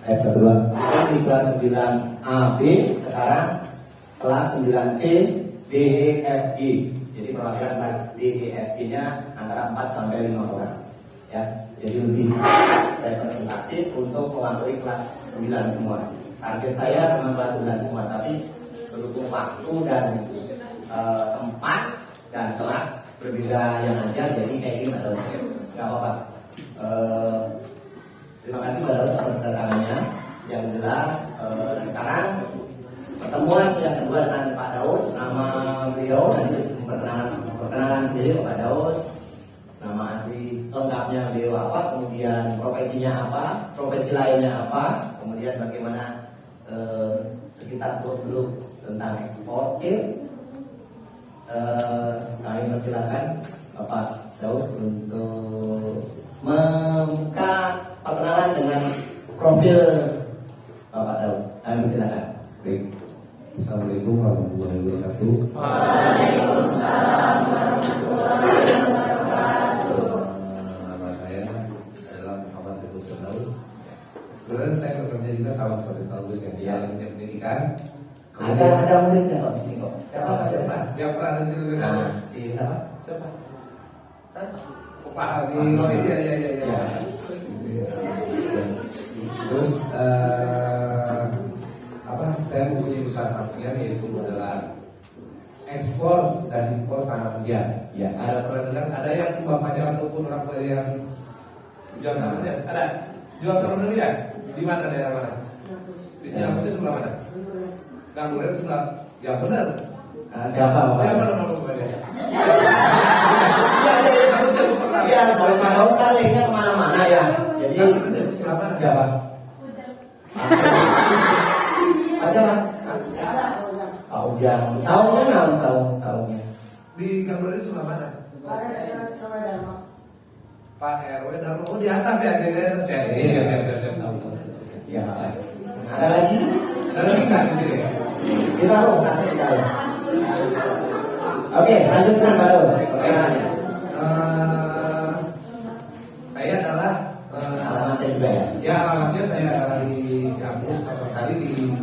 S1 di kelas 9A B, sekarang kelas 9C D E F G. Jadi perwakilan kelas D E F G nya antara 4 sampai 5 orang ya. Jadi lebih representatif untuk mewakili kelas 9 semua. Target saya memang kelas 9 semua, tapi berhubung waktu dan tempat dan kelas berbeda yang ajar, jadi kayak gini Pak Daus. Gak apa-apa. Terima kasih Pak Daus atas kedatangannya. Yang jelas sekarang pertemuan yang kedua dengan Pak Daus, nama beliau nanti perkenalan sendiri Pak Daus, nama asli lengkapnya beliau apa, kemudian profesinya apa, profesi lainnya apa, kemudian bagaimana sekitar seluk-beluk tentang eksportir. Kami persilakan Bapak Daus untuk membuka perkenalan dengan profil Bapak Daus. Kami persilakan. Baik. Assalamualaikum warahmatullahi wabarakatuh. Waalaikumsalam warahmatullahi wabarakatuh. Nama saya adalah Muhammad Teguh Daus. Sebenarnya saya bekerja juga sama seperti Pak Daus yang di dalam pendidikan. Ada muridnya kok di sini kok. Siapa? Yang pernah di sini juga. Si siapa? Siapa? Pak Abi. Iya. Terus saya mempunyai usaha sampingan yaitu adalah ekspor dan impor tanaman hias. Ya. Ada pernah dengar? Ada yang bapaknya ataupun orang tua yang jual tanaman hias? Ada. Jual tanaman hias? Di mana, daerah mana? Di Ciamplas sebelah mana? Gangguan sebelah. Ya benar. Siapa Bapak? Siapa nama bapaknya? Iya, kalau Pak Daus kan linknya kemana-mana ya. Jadi sebelah mana? siapa? Siapa? Pak Ujang. Tahunya nggak tahunya? Di Gangguan sebelah mana? Pak RW Darmo. Oh di atas ya, di atas ya. Iya, saya tahu. Ya. Ada lagi? Ada lagi nggak di sini? Ditaruh nanti ditaruh. Oke, lanjutkan Pak Daus. Pertanyaannya. Saya adalah Alamatnya juga ya. ya alamatnya saya adalah di kampus Sari di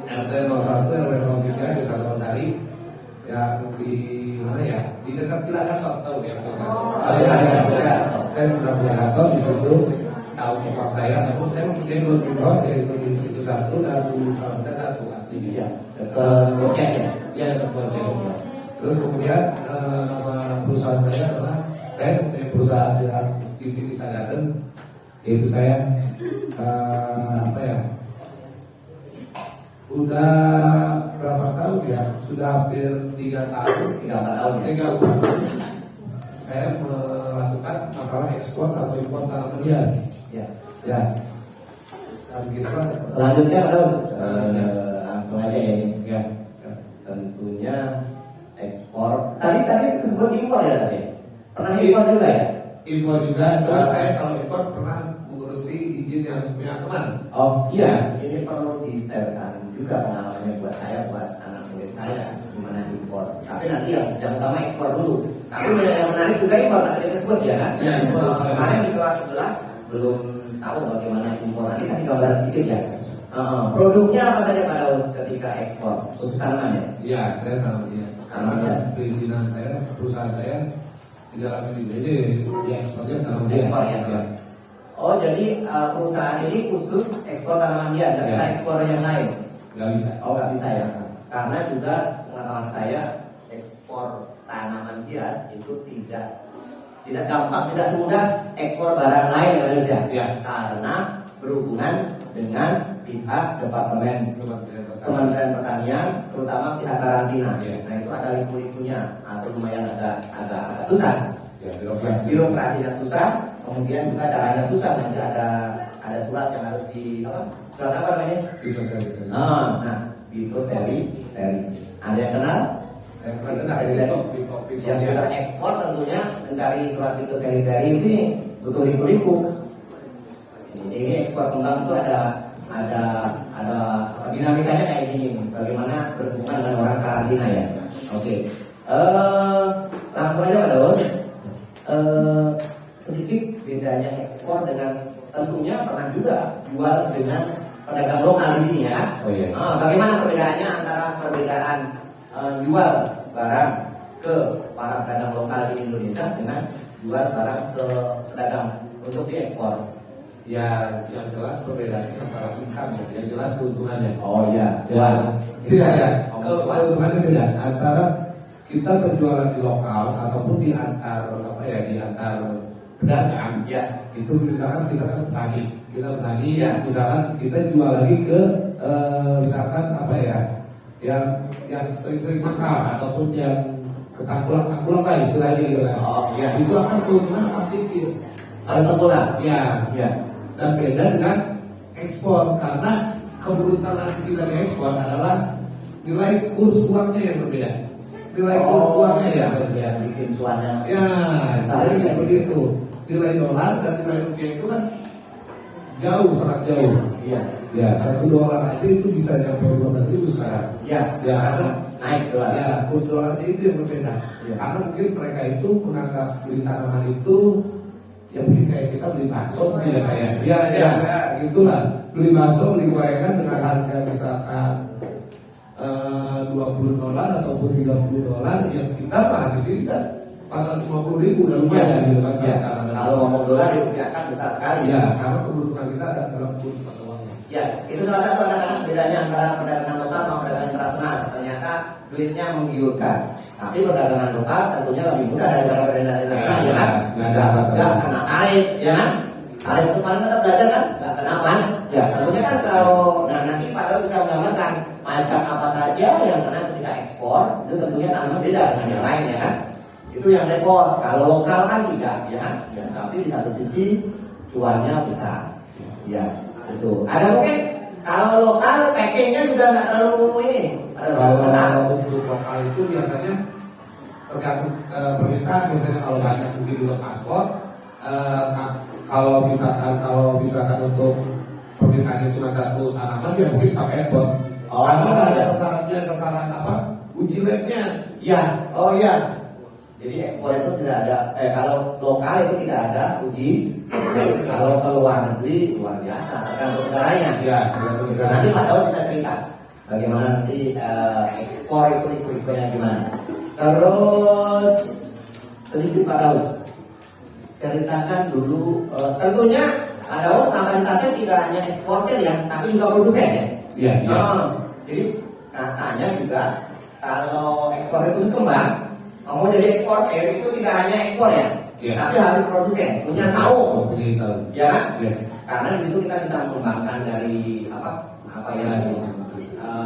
RT 01 RW 03 di Sari. Ya di mana ya? Di dekat Pilagator tahu ya? Saya sudah punya kantor di situ. Tahu bapak saya, namun saya mempunyai dua pindah yaitu di situ satu dan di Salamanda satu asli dia. Dekat Bokes ya. Ya dekat Bokes. Terus kemudian nama perusahaan saya adalah saya mempunyai perusahaan di CV di Sagaten, yaitu saya udah berapa tahun ya? Sudah hampir 3 tahun. 3 tahun ya. 3 tahun. Saya melakukan masalah ekspor atau impor tanaman hias. Ya. Nah, begitulah. Selanjutnya Pak Daus, langsung aja ya. Ya. Tentunya ekspor. Tadi disebut impor ya tadi. Pernah impor juga ya? Impor juga. Cuma saya kalau impor pernah mengurusi izin yang punya teman. Oh iya, ini perlu di-sharekan juga pengalamannya buat saya, buat anak murid saya gimana impor. Tapi nanti yang utama ekspor dulu. Tapi yang menarik juga impor tadi disebut ya kan? Ya, impor. Kemarin di kelas sebelah belum tahu bagaimana impor. Nanti kasih gambar sedikit ya. Produknya apa saja Pak Daus ketika ekspor? Khusus tanaman ya? Iya, saya tanaman hias. Karena perizinan saya, perusahaan saya di dalamnya di BD, ya ekspornya tanaman hias. Ekspor ya. Oh jadi perusahaan ini khusus ekspor tanaman hias, nggak bisa ekspor yang lain? Nggak bisa. Oh nggak bisa ya. Karena juga pengetahuan saya ekspor tanaman hias itu tidak gampang, tidak semudah ekspor barang lain ya Pak Daus ya. Ya. Karena berhubungan dengan pihak Departemen Kementerian Pertanian, terutama pihak karantina. Ya. Nah itu ada liku-likunya atau lumayan agak susah. Ya, birokrasi. Birokrasinya susah, kemudian juga caranya susah. Nanti ada surat yang harus surat apa namanya? Nah, Bito Seri. Ada yang kenal? Yang pernah dengar Yang sudah ekspor tentunya mencari surat Bito Seri ini butuh liku-liku. Ini ekspor kembang itu ada dinamikanya kayak gini. Bagaimana berhubungan dengan orang karantina ya? Oke. Langsung aja Pak Daus. Sedikit bedanya ekspor dengan tentunya pernah juga jual dengan pedagang lokal di sini ya. Oh iya. Bagaimana perbedaannya antara perbedaan jual barang ke para pedagang lokal di Indonesia dengan jual barang ke pedagang untuk diekspor? Ya, yang jelas perbedaannya masalah income ya, yang jelas keuntungannya. Oh iya, Ya, iya ya. Oh, Keuntungannya beda antara kita berjualan di lokal ataupun di antar di antar pedagang. ya, Itu misalkan kita kan kita petani Ya. misalkan kita jual lagi ke misalkan yang sering-sering nakal ataupun yang ketanggulang lah istilahnya gitu kan. Oh iya. Itu akan keuntungan akan tipis. Ada tengkulak. Ya, Ya. dan beda dengan ekspor karena keberuntungan kita di ekspor adalah nilai kurs uangnya yang berbeda. Nilai kurs uangnya ya berbeda. Bikin cuannya. Ya, saya kayak begitu. Nilai dolar dan nilai rupiah itu kan jauh, sangat jauh. Iya. Ya, $1 aja itu bisa nyampe 15.000 sekarang. Ya, Ya, karena naik dolar. ya kurs dolarnya itu yang berbeda. Ya. Karena mungkin mereka itu menganggap beli tanaman itu ya mungkin kayak kita beli bakso mungkin ya kayak ya gitulah, beli bakso beli gorengan dengan harga misalkan $20 ataupun $30, yang kita mah di sini kan 450.000 udah lumayan gitu kan. Ya. Kalau ngomong dolar dirupiahkan besar sekali. Ya, karena kebutuhan kita ada dalam kurs mata uangnya. Ya, itu salah satu anak-anak bedanya antara perdagangan lokal sama perdagangan internasional. Ternyata duitnya menggiurkan. Tapi perdagangan lokal tentunya lebih mudah daripada perdagangan internasional, ya kan? Nggak kena tarif, ya kan? Tarif itu paling kita belajar kan? Nggak kenapa? Ya, tentunya kan kalau nanti Pak Daud bisa menggambarkan macam apa saja yang kena ketika ekspor, itu tentunya tanaman beda dengan yang lain, ya kan? Itu yang repot. Kalau lokal kan tidak, ya kan? Ya, tapi di satu sisi cuannya besar. Ya, itu. Ada mungkin kalau lokal packingnya juga nggak terlalu ini. Kalau untuk lokal itu biasanya tergantung permintaan. Biasanya kalau banyak mungkin juga paspor. Kalau misalkan untuk permintaannya cuma satu tanaman, ya mungkin pakai ekspor. Oh, Karena iya. ada sasaran apa? Uji labnya. Ya, oh iya. Jadi ekspor itu tidak ada. Kalau lokal itu tidak ada uji. Kalau ke luar negeri luar biasa. Tergantung negaranya. Ya, tergantung negara. Nanti Pak Daud bisa cerita bagaimana nanti ekspor itu ikut-ikutnya gimana. Terus sedikit Pak Daud ceritakan dulu. Tentunya Pak Daud kapasitasnya tidak hanya eksportir ya, tapi juga produsen ya. Iya, iya. Jadi katanya juga kalau ekspor itu kembang, mau jadi eksportir itu tidak hanya ekspor ya, Iya. tapi harus produsen, punya saung, Punya saung. ya kan? Iya. Karena di situ kita bisa mengembangkan dari apa ya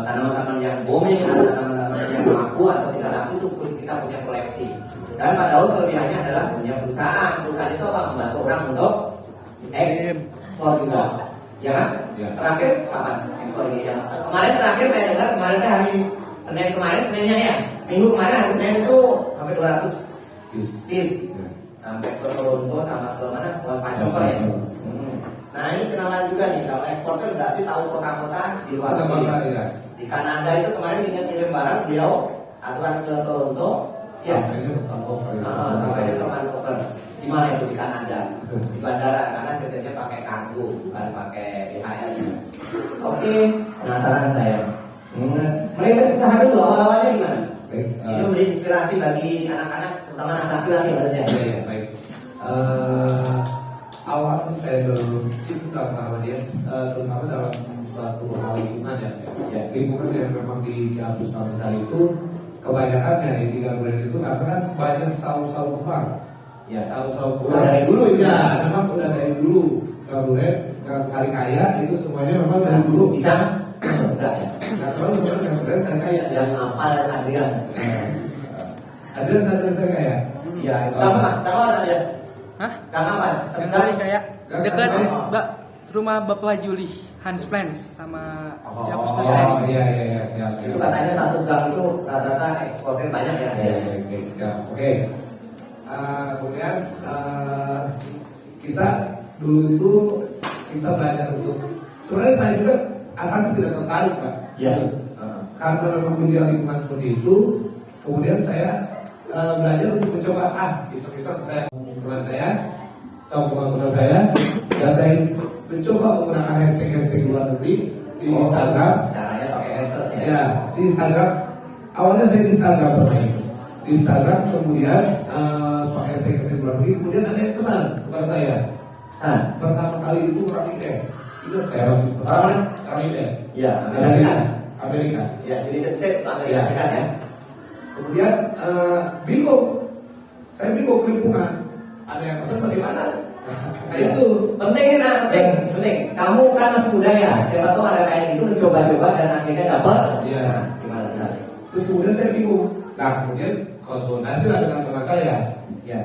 tanaman-tanaman yang booming, tanaman-tanaman yang laku atau tidak laku itu kita punya koleksi. Dan Pak Daud kelebihannya adalah punya perusahaan. Perusahaan itu apa? Membantu orang untuk ekspor juga, ya kan? Iya. Terakhir kapan ekspor ini? Yang kemarin terakhir saya dengar kemarin hari Senin kemarin, Seninnya ya, minggu kemarin hari Senin itu sampai 200 piece. Iya. Sampai ke Toronto sama ke mana? Ke Vancouver ya. Nah ini kenalan juga nih, kalau eksporter berarti tahu kota-kota di luar negeri. Iya. Di Kanada itu kemarin kirim barang beliau aturan ke Toronto, ya. Sampai ke Vancouver. Di mana itu di Kanada? Di bandara karena sistemnya pakai kargo, bukan pakai DHL. Oke, penasaran saya. Mereka usaha dulu awal-awalnya gimana? Baik. Ini memberi inspirasi bagi anak-anak, terutama anak laki-laki pada saya. Iya, baik. Awalnya saya cinta sama dia, terutama dalam suatu hal lingkungan ya. Lingkungan yang memang di Ciampus Tangsel itu kebanyakan ya di Garuda itu karena kan banyak saung-saung kembang. Ya, Saung-saung udah dari dulu itu. Ya, memang udah dari dulu. Garuda, Gang Sarikaya itu semuanya memang dari dulu. Bisa? Enggak ya? Nggak tahu sebenarnya Garuda Sarikaya. Yang apa Adrian? Ada Sarikaya Sarikaya. Iya, taman ada. Hah? Kang apa? Yang kali kayak Gang dekat Sarikaya. Mbak rumah Bapak Juli Hans Plans sama Ciampus Oh Tusen. iya siap. Itu katanya satu gang itu rata-rata ekspornya banyak ya. Baik, siap. Oke. Kemudian kita dulu itu kita belajar untuk sebenarnya saya juga asalnya tidak tertarik Pak. Iya. Karena memang dunia lingkungan seperti itu, kemudian saya belajar untuk mencoba iseng-iseng saya teman saya sama teman-teman saya, dan saya mencoba menggunakan hashtag luar negeri di Instagram. Caranya pakai medsos ya. Ya, di Instagram. Awalnya saya di Instagram pernah itu. Di Instagram kemudian pakai hashtag luar negeri, kemudian ada yang pesan kepada saya. Pertama kali itu Rapides. Itu saya masih Rapides. Ya, Amerika. Amerika. Ya, jadi States Amerika Serikat ya. Kemudian bingung. Saya bingung kelimpungan. Ada yang pesan bagaimana? Nah itu Penting ini, nah, penting. Kamu kan masih muda ya. Siapa tahu ada kayak gitu mencoba-coba dan akhirnya dapat. Iya. Nah, gimana? Terus kemudian saya bingung. Nah kemudian konsultasi lah dengan teman saya. Ya.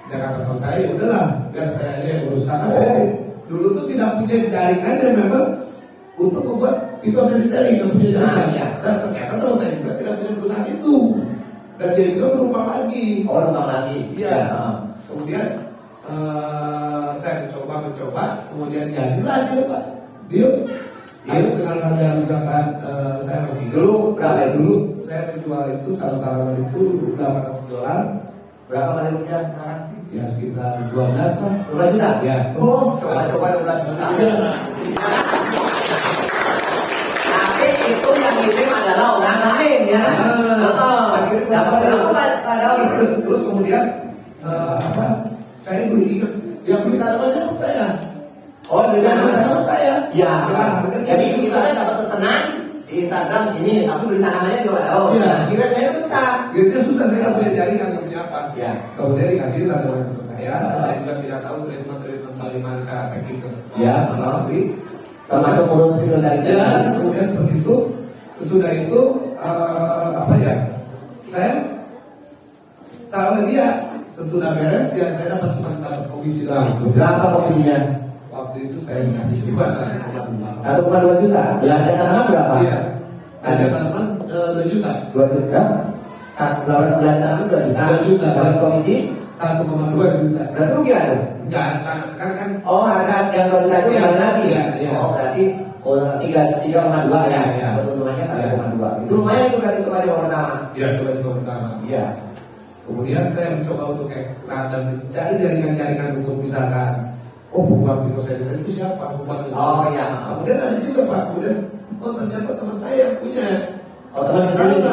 Dan kata teman saya, ya udahlah, biar saya aja yang urus. Karena saya dulu tuh tidak punya jaringan yang memang untuk membuat itu sendiri, tidak punya jaringan. Iya. Dan ternyata teman saya juga tidak punya perusahaan itu. Dan dia juga menumpang lagi. Oh, numpang lagi. Iya. Kemudian saya mencoba, kemudian jadilah dia Pak. Dia dengan harga misalkan saya masih Dulu berapa ya? dulu saya menjual itu satu tanaman itu $800. Berapa kali rupiah sekarang? Ya sekitar 12 lah. 12 juta? Ya. Oh, coba 12 juta. Tapi itu yang ngirim adalah orang lain ya. Dapat berapa pada orang? Terus kemudian saya beli yang beli tanamannya saya. Oh, dengan tanaman saya. Ya. Jadi kita kan dapat pesanan di Instagram ini, tapi beli tanamannya juga ada. Oh, Iya. kirimnya itu susah. Itu susah, saya nggak punya jaringan, nggak punya apa. Ya. Kemudian dikasih tanaman teman saya. Saya juga tidak tahu treatment bagaimana cara packing ke Ya. negeri. Termasuk urus itu tadi. Ya, kemudian seperti itu. Sesudah itu saya tahu dia sesudah beres ya saya cuma dapat komisi langsung. Berapa komisinya? Waktu itu saya dikasih juga 1,2 juta. Belanja tanaman berapa? Iya. Ada tanaman 2 juta. 2 juta. Belanja tanaman 2 juta. 2 juta. Dapat komisi 1,2 juta. berarti rugi ada? Enggak, kan Oh, harga yang 2 juta itu Iya, kembali lagi. iya, iya. Oh, berarti 3,2 ya. Iya. Keuntungannya 1,2. Itu lumayan itu berarti kembali orang pertama. ya coba pertama. Iya. Kemudian saya mencoba untuk dan mencari jaringan-jaringan untuk misalkan pembuat biosedir itu siapa? Oh, iya. Kemudian ada juga Pak, kemudian ternyata teman saya yang punya. Oh, teman sendiri.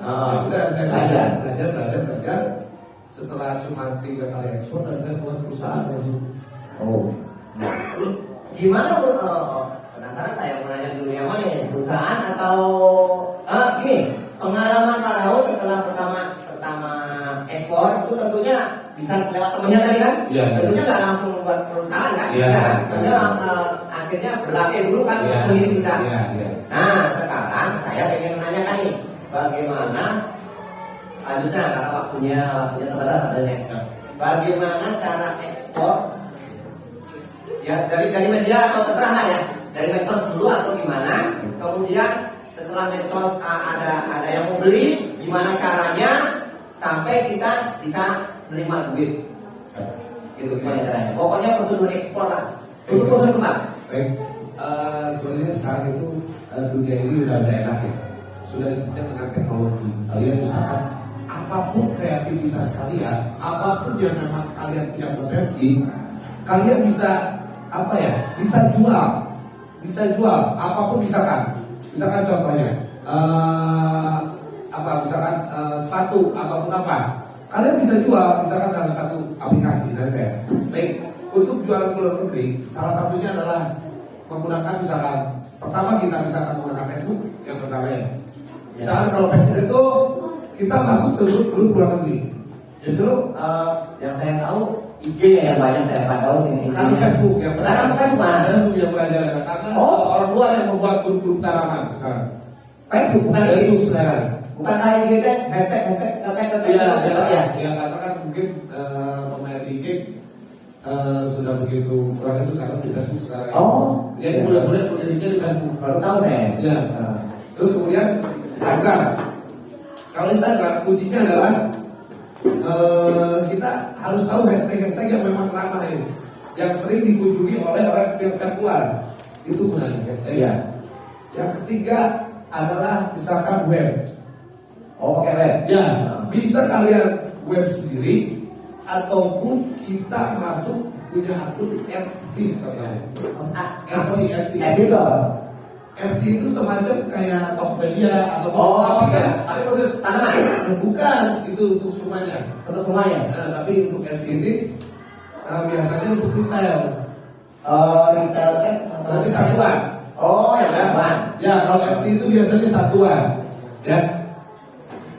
Oh, udah saya belajar. Setelah cuma 3 kali ekspor dan saya buat perusahaan langsung. Oh. Nah, gimana penasaran saya mau nanya dulu yang mana ya? Perusahaan atau gini, pengalaman Pak Daud setelah pertama ekspor itu tentunya bisa lewat temennya tadi kan? Iya. Tentunya nggak langsung membuat perusahaan kan? Iya. Kan? Tentunya akhirnya berlatih dulu kan sendiri bisa. Iya. Nah, sekarang saya pengen menanyakan nih, bagaimana lanjutnya karena waktunya terbatas adanya. Bagaimana cara ekspor? Ya dari media atau terserah lah ya. Dari medsos dulu atau gimana? Kemudian setelah medsos ada yang mau beli, gimana caranya sampai kita bisa menerima duit? Gitu gimana caranya? Pokoknya prosedur ekspor lah. Itu khusus Pak. Baik, sebenarnya sekarang itu dunia ini udah enak ya. Sudah ditunjang dengan teknologi. Kalian misalkan apapun kreativitas kalian, apapun yang memang kalian punya potensi, kalian bisa bisa jual apapun misalkan contohnya misalkan sepatu ataupun apa, kalian bisa jual misalkan dalam satu aplikasi dari saya. Baik, untuk jualan ke luar negeri, salah satunya adalah menggunakan misalkan pertama kita misalkan menggunakan Facebook yang pertama ya. Misalkan kalau Facebook itu kita masuk ke grup luar negeri. Justru yang saya tahu IG yang banyak daripada tahu sini. sekarang Facebook yang Sekarang Facebook mana? Facebook yang belajar karena orang luar yang membuat grup tanaman sekarang. Facebook bukan Facebook itu. sekarang. Bukan kayak gitu hashtag Ya, karena kan mungkin pemain dikit sudah begitu kurang itu karena di Facebook sekarang. Oh, Dia mulai politiknya di Facebook. baru tahu saya. Ya. Terus kemudian Instagram. Kalau Instagram kuncinya adalah kita harus tahu hashtag yang memang ramah ini, yang sering dikunjungi oleh orang pihak luar. Itu gunanya hashtag. Iya. Yang ketiga adalah misalkan web. Oh, pakai web. Ya, bisa kalian web sendiri ataupun kita masuk punya akun Etsy contohnya. Etsy Etsy itu apa? Etsy itu semacam kayak Tokopedia atau Oh, tapi kan tapi khusus tanaman. bukan itu untuk semuanya. Untuk semuanya. Tapi untuk Etsy ini biasanya untuk retail. Retail test. Berarti satuan. Oh, yang satuan. Ya, kalau Etsy itu biasanya satuan. Ya.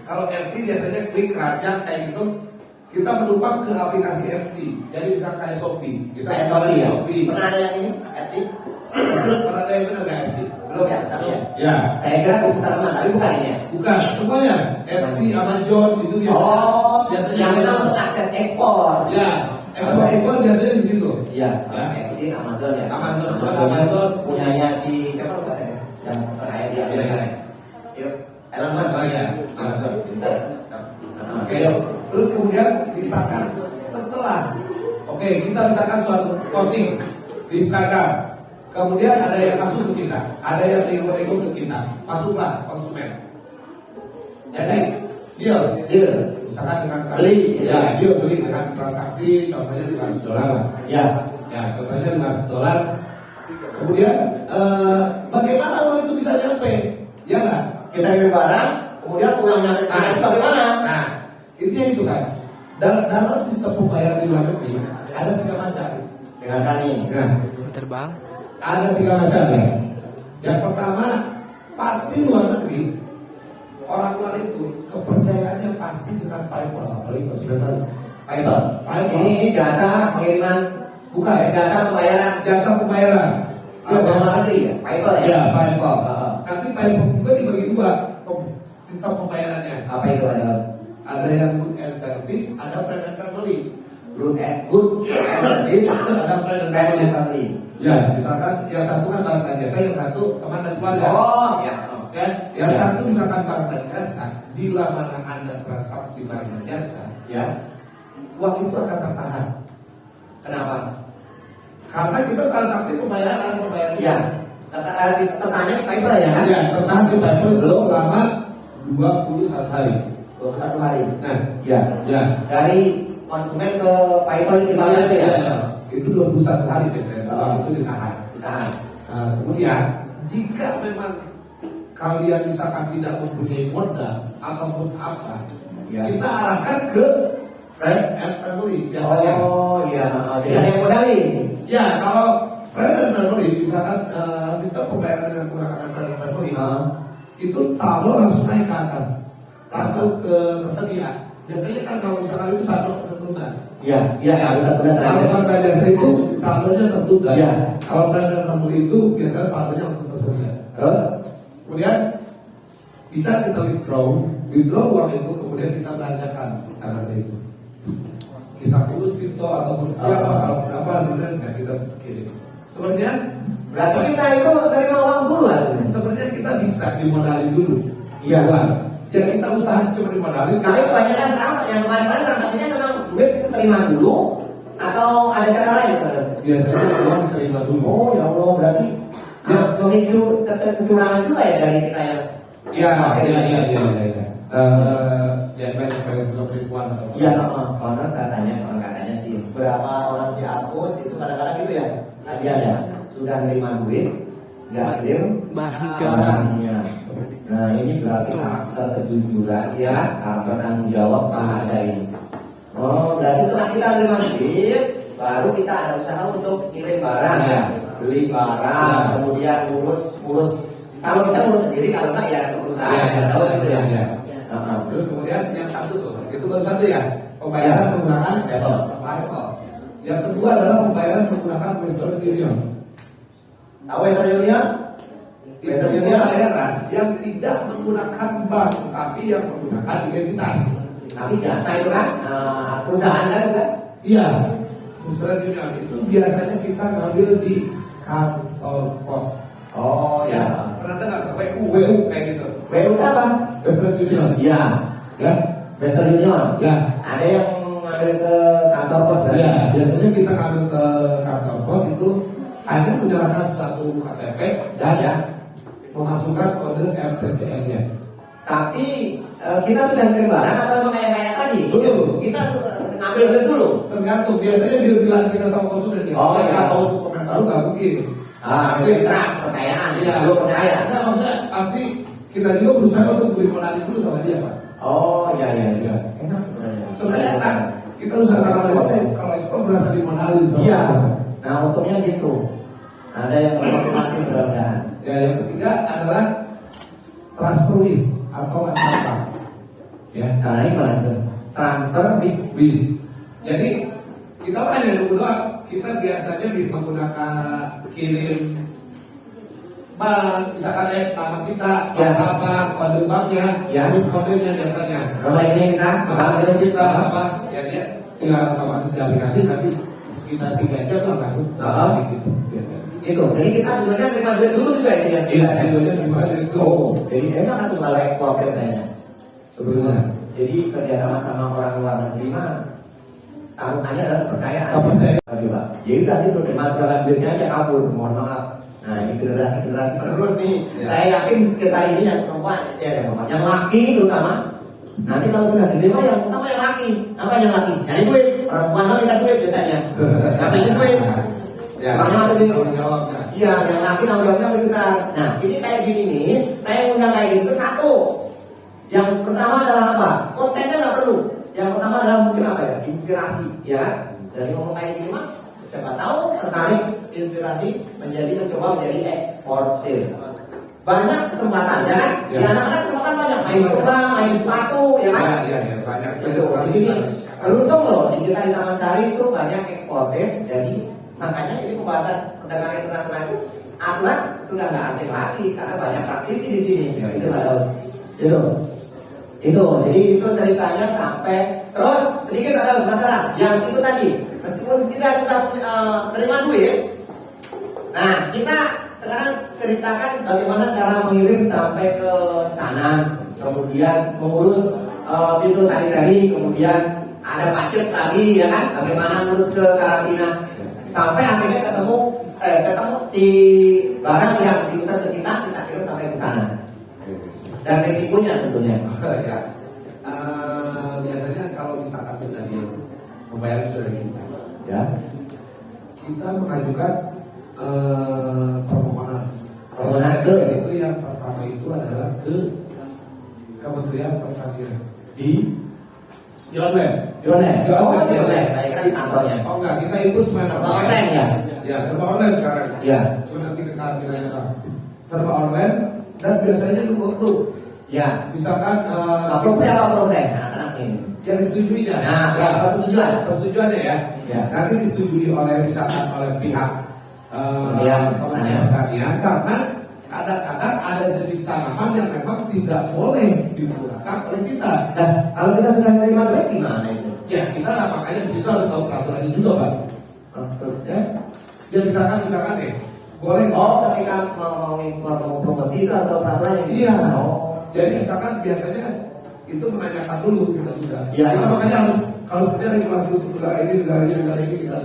Kalau Etsy biasanya klik rajang kayak gitu, kita menumpang ke aplikasi Etsy. Jadi bisa kayak Shopee. Kita Kayak bisa Shopee ya. Shopee. Pernah ada yang ini? Etsy? Pernah ada yang benar nggak Etsy? Belum ya, tapi ya. Ya. Saya kira khusus tanaman, tapi bukan ini ya. Bukan, semuanya. Etsy, Amazon itu biasanya. Yang memang untuk akses ekspor. Ya, ekspor impor biasanya di situ. Iya, Ya. Etsy, Amazon ya. Amazon. Punyanya si siapa lupa saya? Yang terkaya di Amerika ya. Yuk, Elon Musk. Oh, iya. Amazon. Pintar. Oke, terus kemudian misalkan setelah, kita misalkan suatu posting di Instagram, kemudian ada yang masuk ke kita, ada yang ikut ke kita, masuklah konsumen. Jadi deal, misalkan dengan Beli, ya deal beli dengan transaksi, contohnya $500 lah. Ya. Ya, contohnya $500. Kemudian bagaimana uang itu bisa nyampe? Ya nggak? Kita kirim barang, kemudian uangnya kita itu bagaimana? Nah, intinya itu kan. Dalam sistem pembayaran di luar negeri ada 3 macam. Dengan kami. Nah, Terbang. ada 3 macam ya. Yang pertama, pasti luar negeri orang luar itu kepercayaannya pasti dengan PayPal, apalagi kalau sudah baru. PayPal. PayPal. Ini jasa pengiriman, Bukan ya, jasa pembayaran. jasa pembayaran. Ke luar negeri ya, PayPal ya. Ya, PayPal. Ah. Nanti PayPal juga dibagi 2 sistem pembayarannya. Apa itu ada? Ada yang good and service, ada friend and family. Good and service, Ada friend and friend and family. family. Ya, misalkan yang satu kan barang dan jasa, yang satu teman dan keluarga. Oh, ya. Ya, yang Ya. satu misalkan barang dan jasa, bila mana Anda transaksi barang dan jasa, Ya. uang itu akan tertahan. Kenapa? Karena kita transaksi pembayaran. Ya. Tertanya di PayPal ya kan? Ya, tertahan di PayPal selama 21 hari. 21 hari. Nah, Ya. ya. Dari konsumen ke PayPal itu gimana itu ya? Itu 21 hari biasanya. Oh. Itu ditahan. Ditahan. Nah, kemudian jika memang kalian misalkan tidak mempunyai modal ataupun apa, Ya. kita arahkan ke friend and family biasanya. Oh, iya. Jadi ada yang modalin. Ya, kalau friend and family misalkan sistem pembayaran dengan menggunakan friend and family, itu saldo langsung naik ke atas, langsung ke tersedia. Biasanya kan kalau misalkan itu saldo tertunda. Iya, iya, udah Kalau barang jasa itu saldonya tertunda. Iya. Kalau friend and family itu biasanya saldonya langsung tersedia. Terus? Kemudian bisa kita withdraw uang itu kemudian kita belanjakan secara itu. Kita urus kripto ataupun siapa kalau apa kemudian kita kirim. Sebenarnya Berarti kita itu nerima uang dulu kan? sebenarnya kita bisa dimodalin dulu. Iya. Uang. Ya kita usaha cuma dimodalin. Tapi kebanyakan sekarang yang kemarin transaksinya memang duit terima dulu atau ada cara lain? Biasanya uang diterima dulu. Oh ya Allah, berarti ya memicu kecurangan juga ya dari kita yang Iya. Ya banyak juga penipuan atau apa. Iya, konon katanya sih beberapa orang Ciapus itu kadang-kadang gitu ya. Tadi ada sudah menerima duit, nggak kirim barangnya. Nah ini berarti karakter kejujuran ya, karakter tanggung jawab ada ini. Oh berarti setelah kita menerima duit, baru kita ada usaha untuk kirim barang ya, beli barang, kemudian ngurus. Kalau bisa ngurus sendiri, kalau nggak ya perusahaan ya, gitu ya. Terus kemudian yang satu tuh, itu baru satu ya, pembayaran menggunakan PayPal. Yang kedua adalah pembayaran menggunakan Western Union. Tahu yang terjadinya? Itu pembayaran yang tidak menggunakan bank, tapi yang menggunakan identitas. Tapi jasa itu kan perusahaan kan juga. Iya, Western Union itu biasanya kita ngambil di kantor pos. Oh ya. Pernah dengar WU kayak gitu? WU itu apa? Western Union. Iya. Ya, Western Union. ya. Ada yang ngambil ke kantor pos kan? Ya, biasanya kita ngambil ke kantor pos itu hanya menyerahkan satu KTP dan Ya. memasukkan kode RTCN-nya. Tapi kita sudah kirim barang atau memang kayak tadi? Belum. Kita ngambil duit dulu. Tergantung, biasanya deal-dealan kita sama konsumen. Oh, iya. Kalau untuk komen baru nggak mungkin. Jadi trust, percayaan. Iya. Dulu percaya. Nah, maksudnya pasti kita juga berusaha untuk beri modalin dulu sama dia, Pak. Oh, iya. Enak sebenarnya. Sebenarnya kan kita usaha kalau ekspor berasa dimodalin. sama Iya. dia. Nah, untungnya gitu. Ada yang bermotivasi mudah-mudahan. Ya, yang ketiga adalah transfer risk atau apa? Ya, Nah, ini mana itu? Transfer bis. bis. Jadi kita hanya berdua, kita biasanya menggunakan kirim bank, misalkan nama kita, Ya. apa, kode banknya, Ya. kodenya biasanya. Kalau ini kita, Kalau kita apa, ya dia tinggal otomatis di aplikasi, tapi sekitar 3 jam lah masuk. Gitu biasanya. itu. Jadi kita sebenarnya terima duit dulu juga ini ya. Iya, videonya gimana itu? Oh, jadi enak kan tuh kalau ekspor kayaknya. Sebenarnya. Jadi kerjasama sama orang luar negeri mah taruhannya adalah percayaan. Kepercayaan. Tadi Pak. Jadi tadi tuh terima duitnya aja kabur. Mohon maaf. Nah ini generasi penerus nih. Ya. Saya yakin sekitar ini yang perempuan, ya yang perempuan, yang laki terutama. Nanti kalau sudah gede mah yang utama yang laki. Apa yang laki? Nyari duit. Perempuan mah minta duit biasanya. Ngabisin duit. Ya. Makanya masuk Tanggung jawabnya. Iya, yang laki tanggung jawabnya lebih besar. Nah, ini kayak gini nih, saya undang kayak gitu satu. Yang pertama adalah apa? Kontennya nggak perlu. Yang pertama adalah mungkin apa ya? Inspirasi, ya kan? Dari ngomong kayak gini mah, siapa tahu tertarik inspirasi mencoba menjadi eksportir. Banyak kesempatan, ya kan? Ya. Di anak-anak kesempatan banyak. Main terbang, main sepatu, ya kan? Ya, banyak. Itu di sini beruntung loh di kita di Taman Sari itu banyak eksportir. Jadi makanya ini pembahasan perdagangan internasional itu aturan sudah nggak asing lagi karena banyak praktisi di sini. Ya, Itu ya. ada itu. Jadi itu ceritanya sampai terus sedikit ada sebentar yang itu tadi meskipun kita sudah menerima duit. Nah kita sekarang ceritakan bagaimana cara mengirim sampai ke sana, kemudian mengurus pintu tadi, kemudian ada paket lagi ya kan, bagaimana ngurus ke karantina sampai akhirnya ketemu si barang yang dipesan ke kita kirim sampai ke sana dan risikonya tentunya. Ya. Biasanya kalau misalkan sudah membayar sudah kita, Ya. kita mengajukan permohonan. Permohonan ke? Itu yang pertama itu adalah ke Kementerian Pertanian Di online. online. Di Oh, online. di online. Saya kira di kantornya. Oh enggak, kita itu semua Serba online ya? Ya, serba online sekarang. Ya. Sudah nanti ke karantinanya kan. Serba online dan biasanya itu Ya. misalkan Proses apa proses? Nah, anak ini. yang disetujuinya. Nah, ya, persetujuan. Persetujuannya ya. Ya. Nanti disetujui oleh misalkan oleh pihak Kementerian Kementerian Pertanian karena kadang-kadang ada jenis tanaman yang memang tidak boleh digunakan oleh kita. Nah, kalau kita sudah menerima duit gimana itu? Ya kita lah, makanya di situ harus tahu peraturannya juga, Pak. Maksudnya? Ya misalkan nih, boleh. Oh, ketika mau promosi itu atau peraturan yang Iya. Oh. Jadi misalkan biasanya itu menanyakan dulu kita juga. Iya. Kita makanya harus kalau punya regulasi untuk negara ini kita harus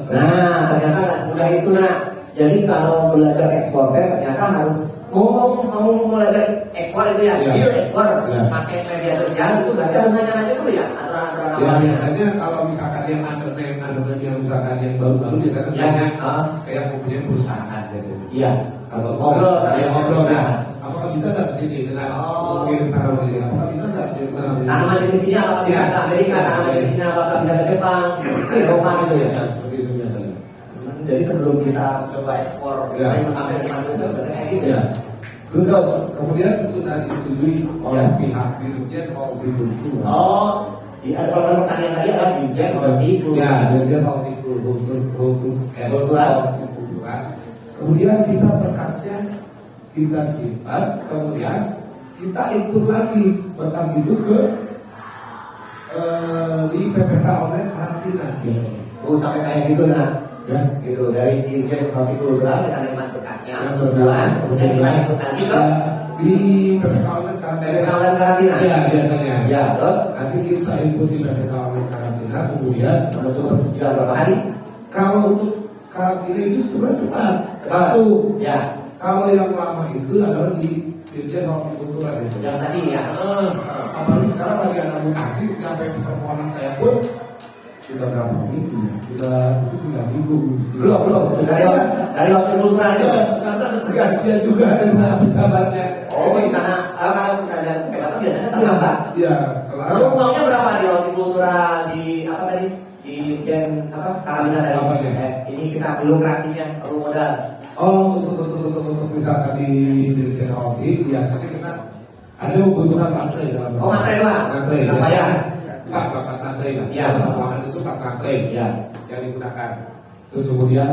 tahu. Nah, ternyata nggak semudah itu nak. Jadi kalau belajar ekspornya ternyata harus mau belajar ekspor itu ya, Iya. deal ekspor, Iya. pakai media sosial itu belajar nanya dulu ya aturan-aturan Ya, awalnya. biasanya kalau misalkan yang undername yang misalkan yang baru-baru biasanya Ya, tanya ya. kayak mempunyai perusahaan biasanya. Iya. Kalau Ngobrol, ya ngobrol ya. ya. Apakah bisa nggak kesini dengan Oh. mungkin tanaman ini? Apakah bisa nggak dengan Tanaman jenisnya apakah bisa ke Amerika, tanaman jenisnya apakah bisa ke Jepang, ke Eropa gitu ya. Seperti itu biasanya. Jadi sebelum kita coba ekspor, Ya. sampai ke mana itu berarti kayak gitu ya. Terus kemudian sesudah disetujui oleh Ya. pihak Dirjen Hortikultura. Oh, di ada program pertanian tadi adalah Dirjen Hortikultura. Ya, Dirjen Hortikultura. Kemudian kita berkasnya kita simpan, kemudian kita input lagi berkas itu ke di PPK online karantina biasanya. Oh, sampai kayak gitu nah. Ya, Gitu dari Dirjen Hortikultura kita terima bekasnya Ya, sebulan, kemudian kita ikut lagi ke di PPK online karantina. PPK dan karantina. Ya, biasanya. Ya, terus Nanti kita input di PPK online karantina, kemudian untuk persetujuan berapa hari? kalau untuk karantina itu sebenarnya cepat, Cepat. langsung. Ya, Kalau yang lama itu adalah di Dirjen Hortikultura biasanya. yang tadi ya. Apalagi sekarang lagi ada mutasi, sampai permohonan saya pun sudah berapa minggu? Sudah minggu. Belum. Dari waktu kultural itu. Karena pergantian juga dengan kabarnya. Oh, di sana kalau kita lihat kegiatan biasanya terlambat. Iya. Lalu uangnya berapa di waktu kultural di apa tadi? Di Dirjen apa? Karantina tadi. Apa ya? Ini kita birokrasinya perlu modal. Oh, untuk misalkan di Dirjen Audit biasanya kita ada membutuhkan materai dalam. Oh, materai doang. Materai. Nggak bayar. Pak materai lah. Iya. Keuangan itu Pak materai. Iya. Yang digunakan. Terus kemudian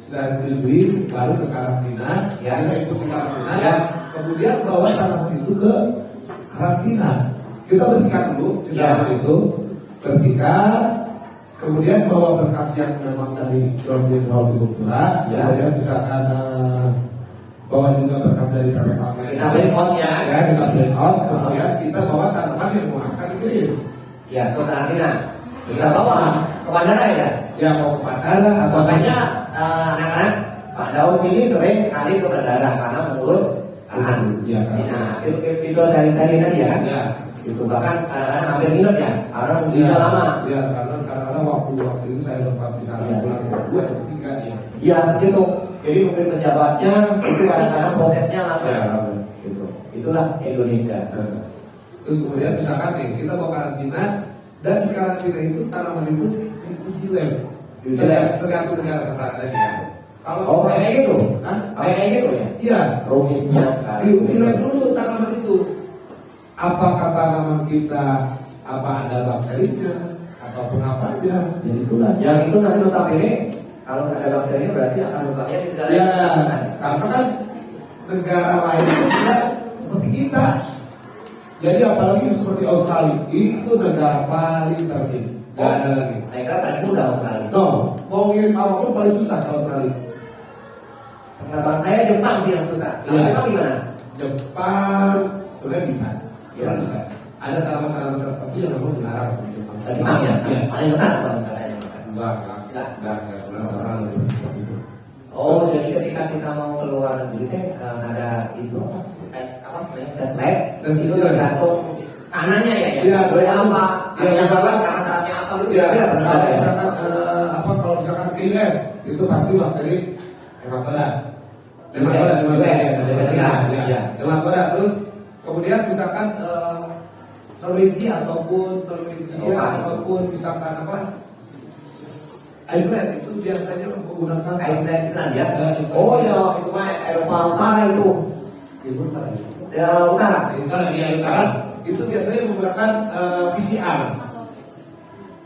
setelah disetujui baru ke karantina. Ya. Kita itu ke karantina. Ya. Kemudian bawa tanaman itu ke karantina. Kita bersihkan dulu tanaman itu, bersihkan. Kemudian bawa berkas yang memang dari Dirjen Hortikultura. Ya. Kemudian misalkan bawa juga berkas dari PPKP. Kita print out ya. Ya, kita print out. Kemudian kita bawa tanaman yang mau akan dikirim. Ya, ke karantina. Kita bawa ke bandara ya. Ya mau ke bandara atau Makanya anak-anak Pak Daud ini sering sekali ke bandara karena mengurus karantina. Iya, kan. Nah, itu dari tadi ya kan? Ya. Itu bahkan kadang-kadang hampir nginep ya, karena nunggunya lama. Ya, karena kadang-kadang waktu itu saya sempat bisa Iya. pulang ke 2 dan 3 ya. Iya, gitu. Jadi mungkin pejabatnya itu kadang-kadang prosesnya lama. Ya, Gitu. Itulah Indonesia. Terus kemudian misalkan nih kita mau karantina dan di karantina itu tanaman itu diuji lab. Diuji lab. Tergantung negara kesana sih. Oh, kayak gitu? Hah? Kayak gitu ya? Iya. Rumitnya sekali. Diuji lab dulu tanaman itu. Apakah tanaman kita ada bakterinya ataupun apa aja? Ya itulah. Yang itu nanti notabene kalau ada bakteri berarti akan lukanya di negara Ya, yang kan? karena kan negara lain itu tidak seperti kita. Jadi apalagi seperti Australia itu negara paling tertib. Gak ada lagi. Saya kira paling mudah Australia. No, mau ngirim apapun paling susah ke Australia. Pengetahuan saya Jepang sih yang susah. Kalau Iya. Jepang gimana? Jepang sebenarnya bisa. Ya. Bisa. Ada tanaman-tanaman tertentu yang memang dilarang di Jepang. Jepang ya? Iya. Paling dekat kalau katanya. Enggak. Sebenarnya Australia lebih seperti itu. Oh, jadi ketika kita mau keluar negeri teh ada itu apa? Tes apa namanya? Tes lab. Tes Itu lab. tergantung sananya ya. Iya. Boleh apa? Iya. Yang salah syarat-syaratnya apa gitu. Ya, Beda, kalau berbeda ya. misalkan kalau misalkan US itu pasti bakteri hematoda. US, Ya. ya. Hematoda. Terus kemudian misalkan Norwegia ataupun misalkan apa? Iceland itu biasanya menggunakan Iceland ya. Ya, Iceland. Oh ya, itu mah Eropa Utara itu. Utara. Ya, utara. Utara. Itu biasanya menggunakan PCR.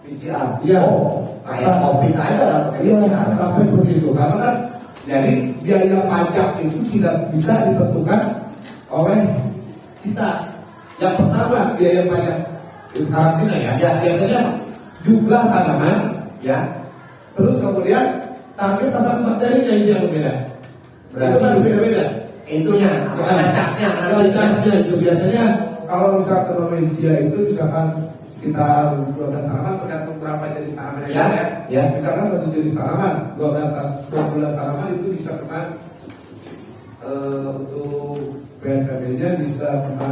PCR. Iya. Oh, kayak COVID aja lah. Iya, sampai seperti itu. Karena kan jadi biaya pajak itu tidak bisa ditentukan oleh kita. Yang pertama biaya pajak karantina ya. Ya. Biasanya jumlah tanaman, Ya. terus kemudian target sasaran materinya ini yang berbeda. Itu kan beda-beda. Itunya, tasnya, Kualitasnya itu biasanya kalau misalkan Norwegia itu misalkan sekitar 12 tanaman tergantung berapa jenis tanaman Ya, ya. Misalkan satu jenis tanaman 12 tanaman itu bisa kena untuk BNPB-nya bisa kena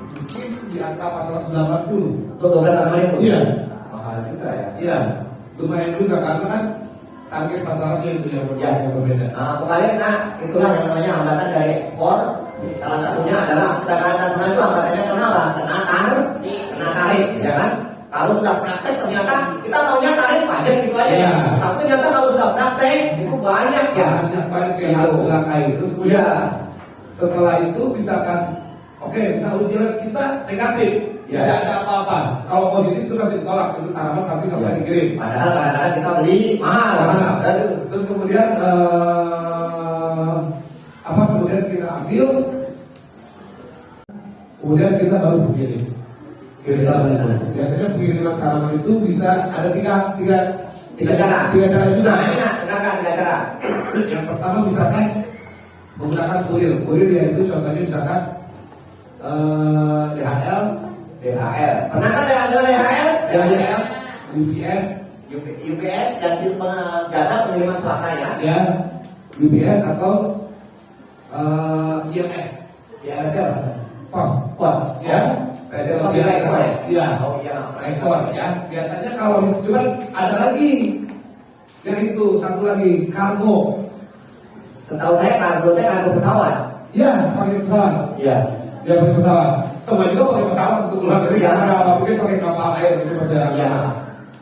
mungkin di angka 480. Untuk 12 tanaman itu. Iya. Mahal juga ya. Iya, lumayan juga karena kan target pasarnya itu yang berbeda. Nah, kembali, itulah yang namanya hambatan dari ekspor. Salah satunya adalah perdagangan nasional itu hambatannya kenapa? Kena tarif, ya kan? Kalau sudah praktek ternyata kita tahunya tarif pajak gitu aja. Iya. Tapi ternyata kalau sudah praktek itu banyak ya. Banyak kayak harus belakang terus kemudian Iya. setelah itu misalkan oke, bisa ujian kita negatif, Ya. tidak ada apa-apa. Kalau positif itu pasti ditolak, itu tanaman pasti nggak boleh dikirim. Padahal kadang-kadang kita beli mahal. Nah, Dan terus kemudian kemudian kita ambil, kemudian kita baru kirim. Biasanya pengiriman tanaman itu bisa ada tiga cara juga. Nah, ini dengarkan 3 cara. Yang pertama misalkan menggunakan kurir yaitu contohnya misalkan DHL, Pernah kan ada DHL? DHL, UPS, UPS dan jasa pengiriman swasta ya. UPS atau IMS, Ya, siapa? pos. Pos. Ya. Oh, juga ekspor ya? Iya. Oh iya. Ekspor ya. Biasanya kalau cuman ada lagi yang itu satu lagi kargo. Setahu saya kargo itu kargo pesawat. Iya, pakai pesawat. Iya. Ya pakai pesawat. Semua juga pakai pesawat untuk keluar dari Iya. Jakarta. Mungkin pakai kapal air itu perjalanan. Iya.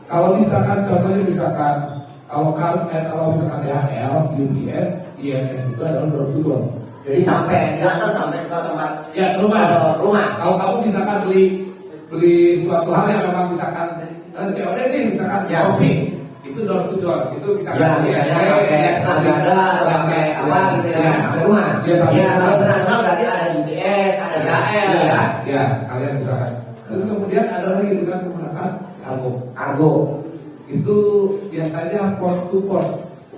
Kalau misalkan contohnya misalkan kalau misalkan DHL, UPS, IMS itu adalah door to door. Jadi sampai diantar sampai ke tempat Ya ke rumah. rumah. Kalau kamu misalkan beli suatu hal yang memang misalkan COD nih misalkan Ya. shopping itu door to door itu misalkan Ya, misalnya pakai Lazada atau pakai apa gitu ya, sampai rumah. Biasanya. Ya, kalau internasional berarti ada UPS, ada DHL, ya. Ya, kalian misalkan. Terus kemudian ada lagi dengan menggunakan kargo. Kargo, Itu biasanya port to port.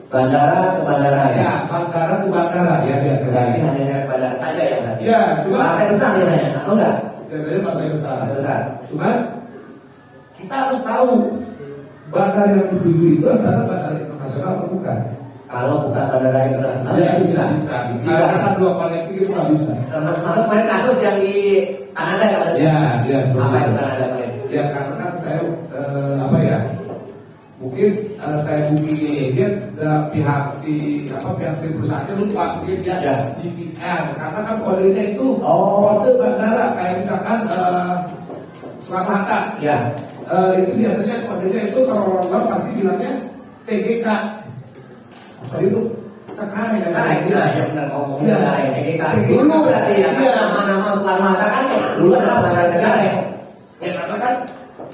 bandara ke bandara ya. Ya, bandara ke bandara ya Berarti biasanya. hanya dari bandara saja ya berarti. Ya, cuma Partai besar biasanya, atau enggak? biasanya partai besar. Partai besar. Cuman kita harus tahu bandara yang dituju itu adalah bandara internasional atau bukan. Kalau bukan bandara internasional, Ya, ya bisa. bisa. Karena kan dua connecting itu nggak bisa. Termasuk kemarin kasus yang di Kanada ya, Pak? Ya, seperti Apa itu itu. Kanada kemarin? Ya karena kan saya apa ya? Mungkin saya booking dia pihak si perusahaannya lupa mungkin dia Ya. DVR karena kan kodenya itu Oh. kode bandara kayak misalkan Soekarno Hatta. Ya. Itu biasanya kodenya itu kalau orang pasti bilangnya TGK. Tadi itu tekanan ya. Nah, itu lah yang benar ngomongnya Iya. bandara TGK. TGK. Dulu berarti ya, Iya. nama-nama Soekarno Hatta kan dulu adalah bandara negara ya. Ya karena kan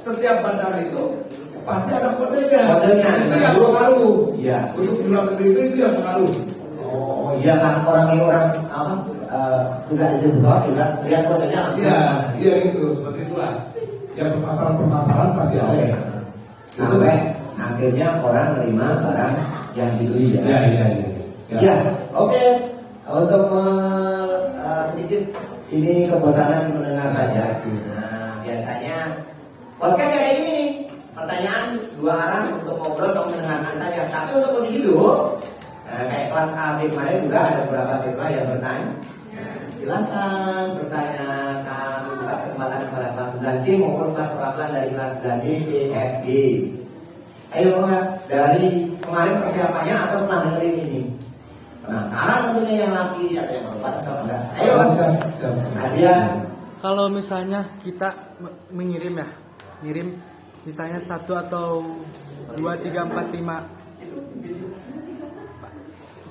setiap bandara itu pasti ada kodenya. Kodenya. Itu yang pengaruh. Iya. Untuk di luar negeri itu yang pengaruh. Oh iya kan orang ini orang apa juga di bawah juga lihat kodenya langsung. Iya, iya gitu, seperti itulah. Ya permasalahan pasti ada ya. Sampai akhirnya orang menerima barang yang dibeli ya. Iya, iya, iya. Siap. Ya, oke. Untuk sedikit ini kebosanan mendengar saja sih. Nah, biasanya podcast kayak ini nih, pertanyaan dua arah untuk ngobrol atau mendengarkan saja. Tapi untuk lebih hidup, kayak kelas A B kemarin juga ada beberapa siswa yang bertanya. Nah, silakan bertanya, kami buka kesempatan kepada kelas 9C maupun kelas perwakilan dari kelas 9D, B, F, G. Ayo Pak, dari kemarin persiapannya atau setelah dengerin ini? Penasaran tentunya yang laki atau yang perempuan sama enggak? Ayo Siap. Hadiah. Kalau misalnya kita mengirim ya, ngirim misalnya 1 atau 2, 3, 4, 5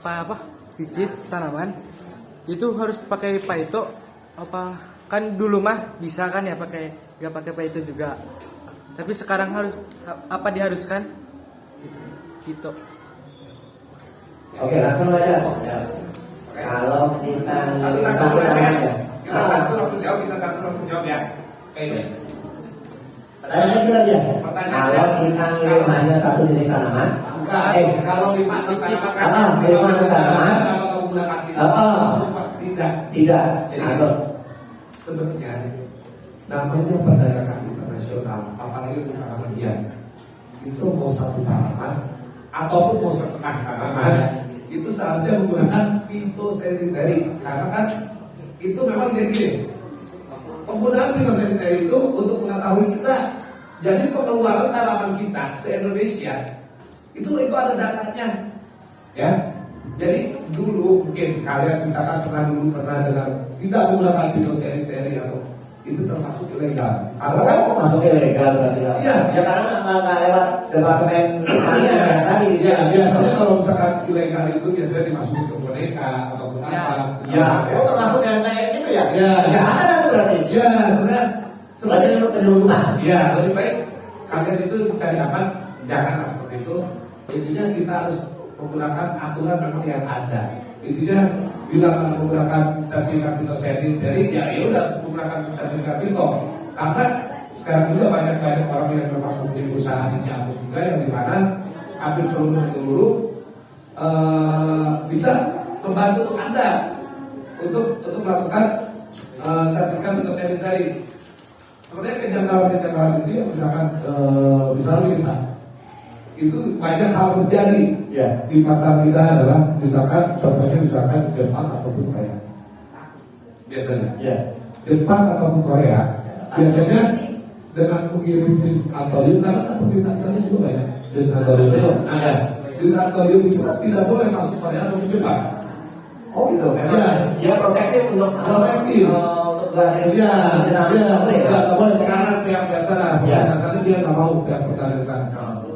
apa biji tanaman itu harus pakai paito apa kan dulu mah bisa kan ya pakai nggak pakai paito juga tapi sekarang harus apa diharuskan gitu. Oke, langsung aja. Ya. Kalau kita ngirim Satu satu tanaman ya. Kita satu langsung jawab, kita satu langsung jawab ya. Oke. Pertanyaan lagi lagi ya. Pertanyaan. Kalau kita ngirim hanya satu jenis tanaman, Kalau 5 lima tanaman, kalau menggunakan tidak. tidak. Jadi Atau sebenarnya namanya perdagangan internasional, apalagi untuk tanaman hias. Itu mau satu tanaman ataupun mau setengah tanaman, itu seharusnya menggunakan phytosanitary karena kan itu memang jadi penggunaan phytosanitary itu untuk mengetahui kita jadi pengeluaran tanaman kita se-Indonesia itu ada datanya ya. Jadi dulu mungkin kalian misalkan pernah dengar tidak menggunakan phytosanitary atau itu termasuk ilegal. Karena kan masuk ilegal berarti lah. Iya. Ya karena nggak lewat departemen pertanian ya tadi. ya biasanya kalau misalkan ilegal itu biasanya dimasukin ke boneka ataupun Ya. apa. Ya, oh termasuk yang kayak gitu ya? Ya. Ya ada tuh berarti. Ya sebenarnya Sebagai penyelundupan. ya lebih baik kalian itu cari aman, jangan seperti itu. Intinya kita harus menggunakan aturan memang yang ada. Intinya bila menggunakan sertifikat phytosanitary ya udah menggunakan sertifikat phyto. Karena sekarang juga banyak orang yang memang mempunyai perusahaan di Ciamis juga yang dimana hampir seluruh penjuru bisa membantu Anda untuk melakukan sertifikat phytosanitary. Sebenarnya kejanggalan itu ya misalnya kita itu banyak hal terjadi Ya. di pasar kita adalah contohnya misalkan Jepang ataupun Korea biasanya Ya. Jepang ataupun Korea biasanya dengan mengirim jenis antorium, karena kan permintaan sana juga banyak jenis antorium itu ada. Jenis antorium itu kan tidak boleh masuk pada atau bebas. Oh gitu, memang Ya. dia protektif untuk Protektif. untuk bahan Iya, boleh ya? nggak boleh karena pihak sana, Iya. pihak sana dia nggak mau pihak pertanian sana.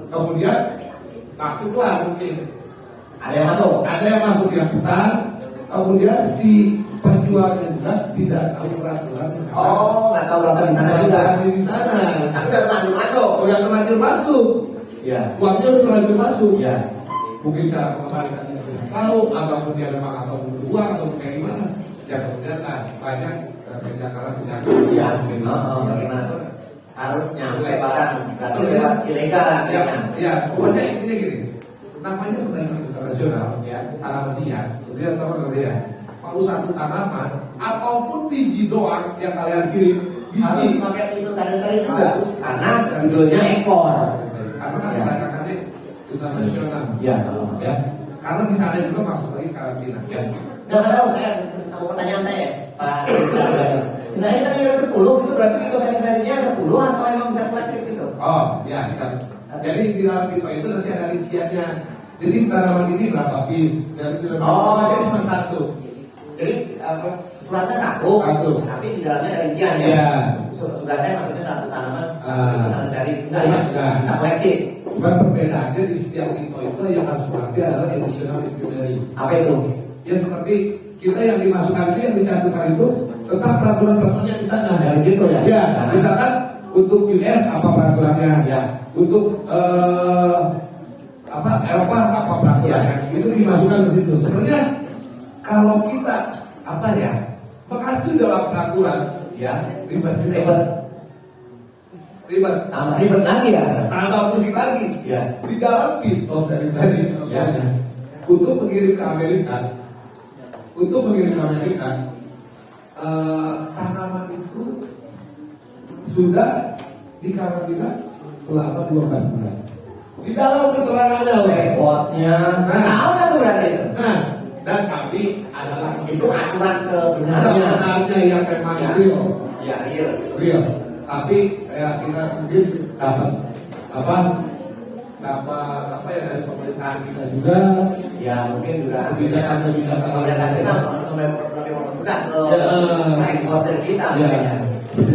Kemudian masuklah mungkin Ada yang masuk. ada yang masuk yang besar, kemudian si penjualnya juga tidak tahu peraturan. Oh, nggak tahu berapa di sana juga. Di sana. Tapi udah terlanjur masuk. Udah terlanjur masuk, Iya. uangnya udah terlanjur masuk. Iya. Mungkin cara pengembaliannya sudah tahu, ataupun dia memang atau butuh uang atau kayak gimana. Ya kemudian banyak penjagalan. Iya. Bagaimana? Harus nyampe barang, berarti lewat ilegal Ya, artinya. ya, pokoknya intinya gini. Namanya perdagangan internasional, Ya. tanaman hias, kemudian tanaman hias. Mau satu tanaman ataupun biji doang yang kalian kirim, Harus biji. pakai itu tadi juga, Harus. karena judulnya ekspor. Karena kan Ya. perdagangannya internasional. Iya. Ya. Karena di sana juga masuk lagi karantina. Ya. Nggak tahu saya, mau pertanyaan saya, Pak. Misalnya kita ngirim 10, itu berarti itu sanitarinya 10 atau emang bisa kolektif gitu? Oh, ya bisa. Jadi di dalam itu nanti ada rinciannya. Jadi tanaman ini berapa piece? Dari sudah jadi cuma satu. Jadi suratnya satu, tapi di dalamnya ada rinciannya. Iya. Suratnya maksudnya satu tanaman, Ah. itu sanitari enggak ya? Enggak. Bisa kolektif. Cuma perbedaannya di setiap itu yang harus berarti adalah additional itinerary. Apa itu? Ya seperti kita yang dimasukkan itu yang dicantumkan itu tetap peraturan-peraturannya di sana. Dari situ ya? Ya, misalkan untuk US apa peraturannya? Ya. Untuk Eropa apa peraturannya? Itu dimasukkan ke situ. Sebenarnya kalau kita mengacu dalam peraturan, Ya. ribet. Tambah ribet lagi ya? Tambah pusing lagi. Ya. Di dalam pintos dari tadi contohnya, untuk mengirim ke Amerika, tanaman itu sudah dikarantina selama 12 bulan. Di dalam keterangannya, Repotnya. Tahu kan tuh berarti? Nah, dan kami adalah Itu aturan sebenarnya. sebenarnya yang memang Ya. real. Ya, real. Real. Tapi ya kita mungkin dapat ya dari pemerintahan kita juga. Ya, mungkin juga Kebijakan-kebijakan. pemerintah kita lebih mempermudah ke Ya. eksportir kita. Ya, mungkin ya.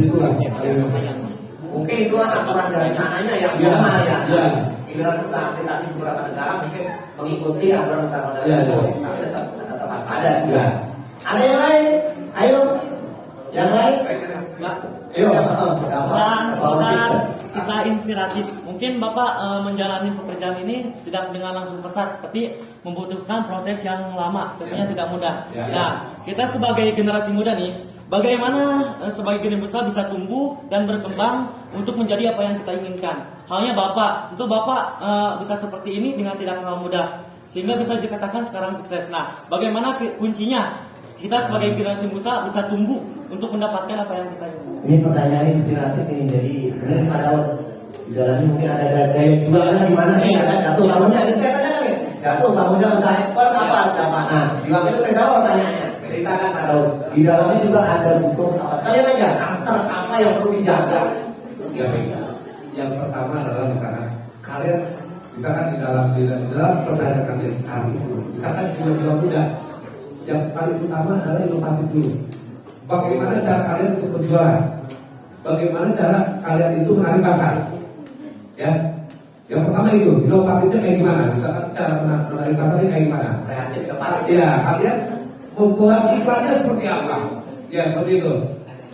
itulah. Mungkin itu aturan dari sananya yang Ya. normal ya. Ya. Giliran kita aplikasi di beberapa negara mungkin mengikuti aturan beberapa negara Ya, itu, ya. tapi tetap waspada juga. Ada yang lain? Ayo, yang lain? Ayo, Dan seputar kisah inspiratif. Mungkin Bapak menjalani pekerjaan ini tidak dengan langsung pesat, tapi membutuhkan proses yang lama, tentunya tidak mudah. Ya. Nah, kita sebagai generasi muda nih, bagaimana sebagai generasi besar bisa tumbuh dan berkembang untuk menjadi apa yang kita inginkan. Halnya Bapak, itu Bapak bisa seperti ini dengan tidak terlalu mudah, sehingga bisa dikatakan sekarang sukses. Nah, bagaimana kuncinya kita sebagai generasi muda bisa tumbuh untuk mendapatkan apa yang kita inginkan? Ini pertanyaan inspiratif ini, jadi benar Pak Daus. Di dalamnya mungkin ada daya jualnya gimana sih? Ada jatuh bangunnya, ini saya tanya nih. Jatuh bangunnya usaha ekspor apa? Nah, di waktu itu saya tahu pertanyaannya. Ceritakan Pak Daus. Di dalamnya juga ada butuh apa? Sekalian aja, karakter apa yang perlu dijaga? Yang pertama adalah misalkan kalian di dalam perdagangan yang sekarang itu, misalkan jiwa-jiwa muda, yang paling utama adalah inovatif dulu. Bagaimana cara kalian untuk berjualan? Bagaimana cara kalian itu menarik pasar? Ya, yang pertama itu inovatifnya kayak gimana? Misalkan cara menarik pasarnya kayak gimana? Kreatif tepat. Ya, kalian membuat iklannya seperti apa? Ya, seperti itu.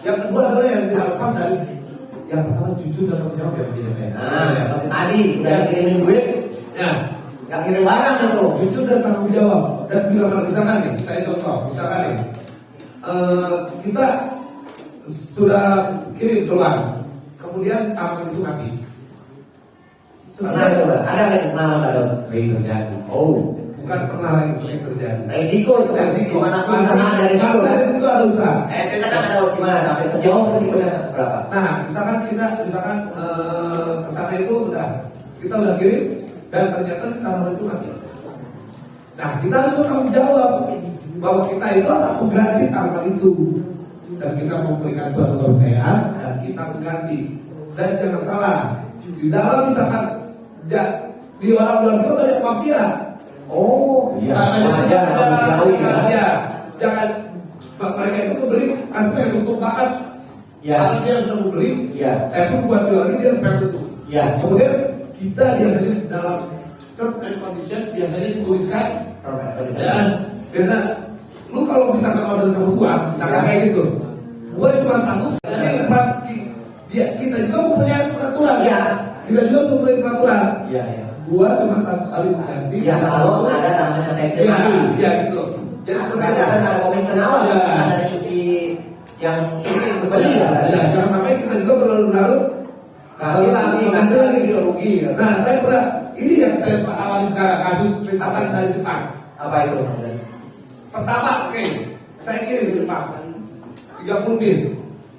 Yang kedua adalah yang tidak lepas dari yang pertama jujur dan bertanggung jawab ya. Nah, tadi udah dikirimin duit, Ya, nggak kirim barang itu. jujur dan tanggung jawab. Dan bila misalkan nih, saya contoh, misalkan nih, kita sudah kirim keluar, kemudian tanaman itu mati. Pernah itu, Pak? Ada nggak pengalaman Pak Daus? Sering terjadi. Oh, Bukan pernah lagi sering terjadi. resiko itu kan? Gimana pun sana ada resiko. Ada resiko, ada usaha. Ceritakan Pak Daus gimana sampai sejauh resikonya berapa? Nah, misalkan kesana itu kita udah kirim dan ternyata si tanaman itu mati. Nah, kita harus bertanggung jawab bahwa kita itu akan mengganti tanaman itu. dan kita memberikan suatu kepercayaan dan kita mengganti. Dan jangan salah, di dalam misalkan di orang itu banyak mafia. Oh, iya. Ada manusiawi kan? Ya, jangan mereka itu membeli aspek untuk banget. Ya. Kalau dia sudah membeli, Ya. saya pun buat jual lagi dia pengen tutup. Ya. Kemudian kita biasanya dalam term and condition biasanya dituliskan ya, karena lu kalau misalkan order sama gua, misalkan kayak gitu, gua cuma satu, jadi kita juga mempunyai peraturan. Iya. Kita juga mempunyai peraturan. Iya, iya. Gua cuma satu kali mengganti. Ya kalau ada namanya teknik. Iya, iya gitu. Jadi seperti Berarti itu. ada komitmen awal Ya. dari si yang ini berbeli ya. Ya, jangan sampai kita juga berlarut-larut. Nah, kita ganti lagi gitu rugi. Ya. Nah, saya pernah ini yang saya alami sekarang kasus misalkan dari Jepang. Apa itu, Mas? Pertama, oke, saya kirim ke Jepang 30 bis.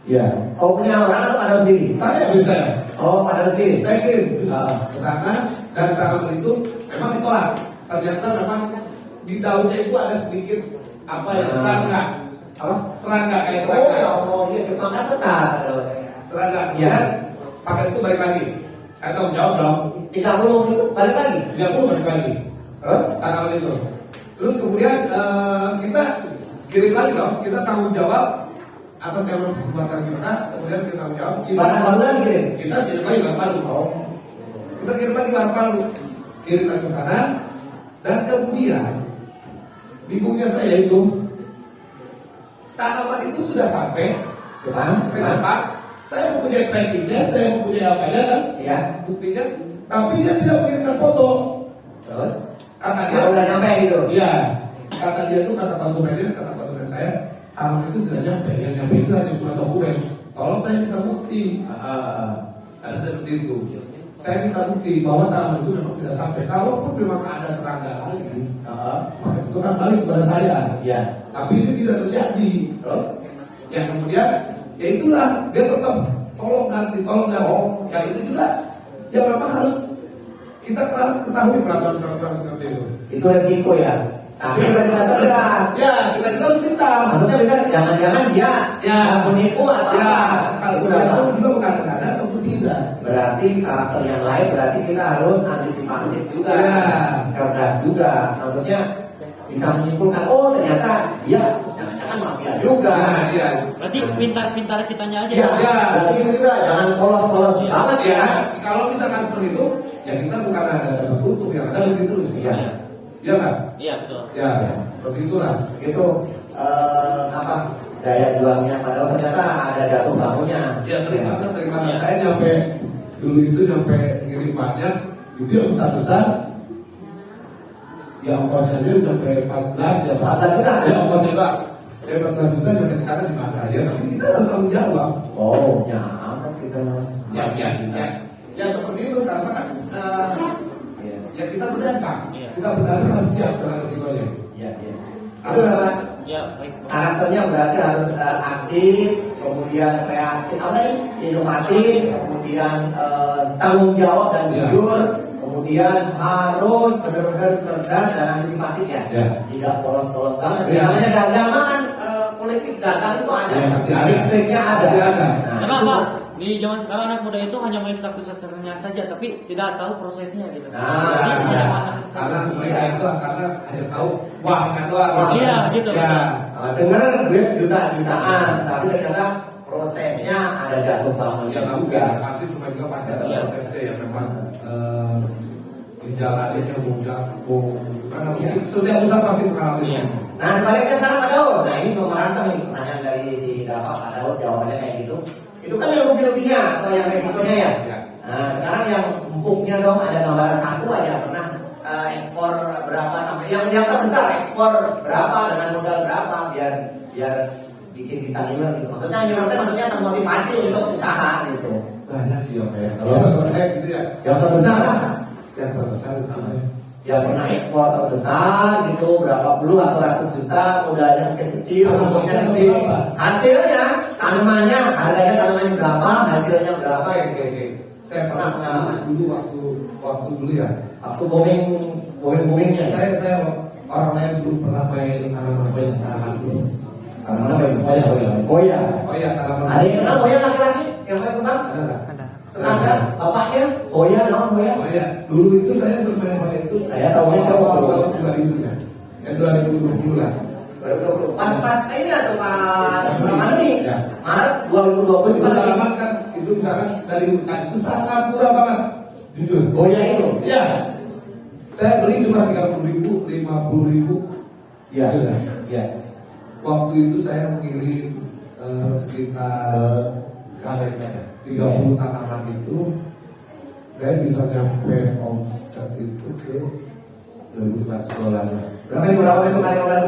Iya. Oh, punya orang atau ada sendiri? Saya bisa. Oh, pada sendiri. Saya kirim bis Ah. ke sana dan tanggal itu memang ditolak. Ternyata memang di daunnya itu ada sedikit apa ya serangga. Apa? Serangga kayak Oh, ya serangga. Allah, iya Jepang kan ketat. Serangga. Ya. Dan pakai itu balik lagi. Saya tahu jawab dong. 30 itu balik lagi. 30 balik lagi. Terus? Tanggal itu. Terus kemudian kita kirim lagi dong. Kita tanggung jawab atas yang perbuatan kita. Kemudian kita tanggung jawab. Barang baru lagi kirim. Kita kirim lagi barang baru. Oh. Kita kirim lagi barang baru. Kirim lagi ke sana. Dan kemudian bingungnya saya itu tanaman itu sudah sampai Jepang. ke Jepang. Saya mempunyai packingnya, saya mempunyai apanya kan? Iya. Buktinya. Tapi dia tidak mengirimkan foto. Terus? Karena Dia udah nyampe gitu. Iya, kata dia tuh kata konsumennya, kata konsumen saya, tanaman itu tidak nyampe, yang nyampe itu hanya surat dokumen. Tolong saya minta bukti. Ada seperti itu. Saya minta bukti bahwa tanaman itu memang tidak sampai. Kalaupun memang ada serangga lagi, maka itu kan balik kepada saya. Iya. Tapi itu tidak terjadi. Terus? Yang kemudian, ya itulah dia tetap tolong ganti. Ya itu juga, ya memang harus kita ketahui peraturan-peraturan seperti itu. Itu resiko ya. Tapi kita tidak tegas. Ya, kita juga harus minta. Maksudnya bisa jangan-jangan dia Ya. menipu atau Ya, apa? kalau Itu kita apa? itu juga mengada-ngada atau tidak. Berarti karakter yang lain berarti kita harus antisipatif juga, Ya. cerdas juga. Maksudnya bisa menyimpulkan, oh ternyata dia jangan-jangan mafia juga. Nah, iya. Berarti pintar-pintar kitanya aja. Ya, Ya. berarti itu juga jangan polos-polos banget ya. Ya, kalau misalkan seperti itu, ya kita bukan ada dapat untung, yang ada lebih terus. Iya. Iya kan? Iya, betul. Ya, seperti itulah. Itu apa daya juangnya, padahal ternyata ada jatuh bangunnya. Ya sering banget. Saya nyampe dulu itu nyampe ngirimannya itu yang besar-besar. Ya ongkosnya aja udah sampai 14 ya. 14 juta? Ya ongkosnya Pak. Ya 14 juta nyampe di sana di mana? Ya tapi kita harus tanggung jawab. Oh, ya apa kita? Ya seperti itu karena kan Iya. ya kita berdagang. Iya. Kita berdagang harus siap dengan resikonya. Iya, iya. Itu apa? Ya, baik. Karakternya berarti harus aktif, kemudian kreatif, apa nih? Inovatif, kemudian tanggung jawab dan Ya. jujur, kemudian harus benar-benar cerdas dan antisipasi ya. Ya. Tidak polos-polos banget. Ya. Namanya dagangan, politik dagang itu ada. Ya, pasti ada. Trik-triknya ada. Pasti ada. Nah, Karena itu- apa? Di zaman sekarang anak muda itu hanya main satu-satunya saja, tapi tidak tahu prosesnya gitu. Nah, Jadi, iya. bagaimana Karena prosesnya? mereka itu karena hanya tahu wah kan doang. Iya, gitu. Ya. Dengar duit jutaan, tapi ternyata prosesnya ada jatuh bangunnya Ya juga. pasti semua juga pasti ada Iya. prosesnya yang memang dijalaninnya karena Iya. setiap usaha pasti mengalami. Iya. Nah sebaliknya sekarang Pak Daud, nah ini pemerasan nih pertanyaan dari si Pak Daud jawabannya kayak gitu. Itu kan yang rugi-ruginya atau yang resikonya ya. Ya. Nah sekarang yang empuknya dong ada gambaran satu aja pernah ekspor berapa sampai yang terbesar ekspor berapa dengan modal berapa biar bikin kita ngiler gitu. Maksudnya ngilernya maksudnya termotivasi untuk usaha gitu. Banyak sih Om ya. Kalau saya gitu ya. Yang terbesar lah. Yang terbesar itu namanya. Yang pernah ekspor terbesar gitu berapa puluh atau ratus juta modalnya mungkin kecil untungnya gede hasilnya tanamannya harganya tanamannya berapa hasilnya berapa ya Oke. Saya pernah Pernah pengalaman. dulu waktu dulu ya. waktu boomingnya Saya orang lain belum pernah main tanaman dulu. Tanaman apa itu? Oh ya, oh ya. Koya. Oh iya, tanaman. Ada yang kenal koya laki-laki? Yang pakai kembang? Ada nggak? Ada. Tetangga? Bapaknya? Koya, nama koya? Oh iya, dulu itu saya bermain pakai itu. Saya tahunya awal tahu. tahun 2000 ya. 2020 lah. Baru 20. Pas ini atau pas bulan nih? Ya. Maret 2020 Itu itu tanaman kan, itu misalkan dari hutan itu sangat murah banget. Jujur. Koya itu? Iya. Saya beli cuma 30.000, 50.000. Iya. Iya. Iya. Waktu itu saya mengirim sekitar 30 tanaman itu, saya bisa nyampe omset itu ke $2.500. Berapa itu kali orang?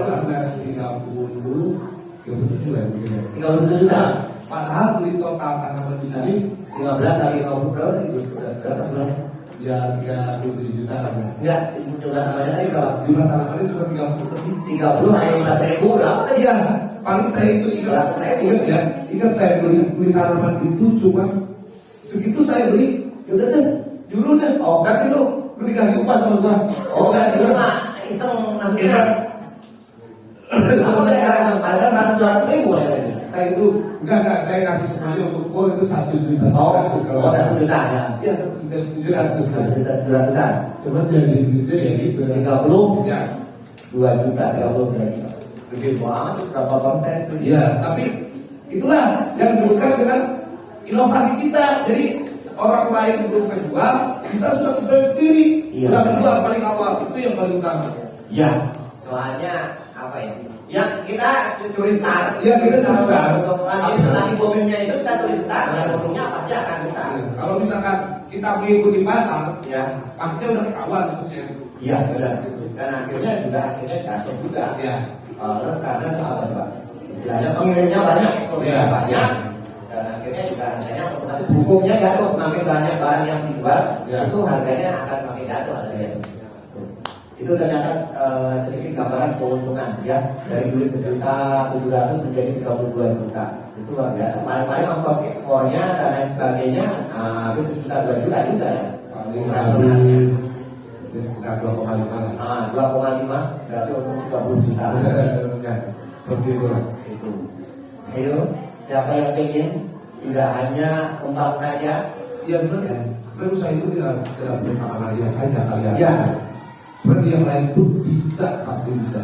37 lah mungkin ya. 37 juta. Padahal beli total tanaman di sini 15 kali 50 berapa itu? Berapa bulannya? ya 37 juta lah. Ya. Enggak, jumlah tambahannya tadi berapa? Jumlah tanamannya cuma 30 lebih. 30 hanya 15.000 berapa? Iya, paling saya itu ingat ya, ingat saya beli tanaman itu cuma segitu saya beli, ya udah deh, dulu deh. Oh, nanti tuh lu dikasih upah sama gua. Oh, berarti itu mah iseng maksudnya. Apa kayak padahal 100.000 ya? Saya itu enggak saya kasih semuanya untuk full itu 1 juta. Oh, 1 juta ya. Iya 1 juta 1 juta 700-an. Cuman jadi gitu ya gitu. 30 Ya. 2 juta 30 berarti. Gede banget berapa persen tuh? Iya, tapi itulah yang disebutkan dengan inovasi kita. Jadi orang lain belum menjual, kita sudah membuat sendiri. Iya. Sudah menjual paling awal, itu yang paling utama. Ya, soalnya apa ya? Ya kita curi start. Iya, kita curi start. Untuk lagi boomingnya itu kita curi start. Dan untungnya pasti akan besar. Kalau misalkan kita mengikuti pasar, Ya, pastinya udah ketahuan tentunya. iya benar. Dan akhirnya jatuh juga. Ya. Karena apa Pak? Istilahnya pengirimnya banyak, ekspornya Iya. banyak. Dan akhirnya juga harganya otomatis hukumnya jatuh. Semakin banyak barang yang dijual, Ya. itu harganya akan semakin jatuh harganya. Itu ternyata sedikit gambaran keuntungan ya, dari duit 1.700.000 menjadi 32 juta. Itu luar biasa. Paling-paling ongkos ekspornya dan lain sebagainya habis 1.2 juta juga ya. Paling Operasionalnya. habis sekitar 2,5 lah. 2,5 berarti untuk 30 juta. Ya, seperti itulah. Itu. Ayo, siapa yang pengen tidak hanya kembang saja? Iya sebenarnya usaha itu tidak perlu karena dia saja kalian. Ya. Sebenarnya yang lain pun bisa, pasti bisa.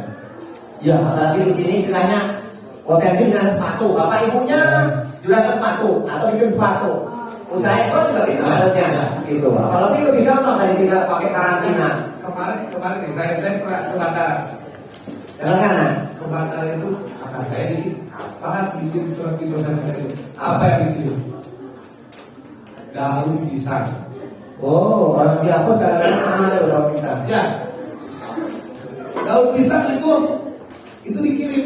Ya, apalagi di sini istilahnya potensi dengan sepatu. Bapak ibunya juragan sepatu atau bikin sepatu. Usaha itu juga bisa harusnya. Gitu. Apalagi lebih gampang dari tidak pakai karantina. Kemarin nih saya pernah ke Bandara. Jangan kanan. Ke Bandara itu kata saya ini apa bikin surat dosen saya itu? Apa yang bikin? Daun pisang. Oh, orang Ciampus kadang-kadang ada daun pisang. Ya. Daun pisang itu dikirim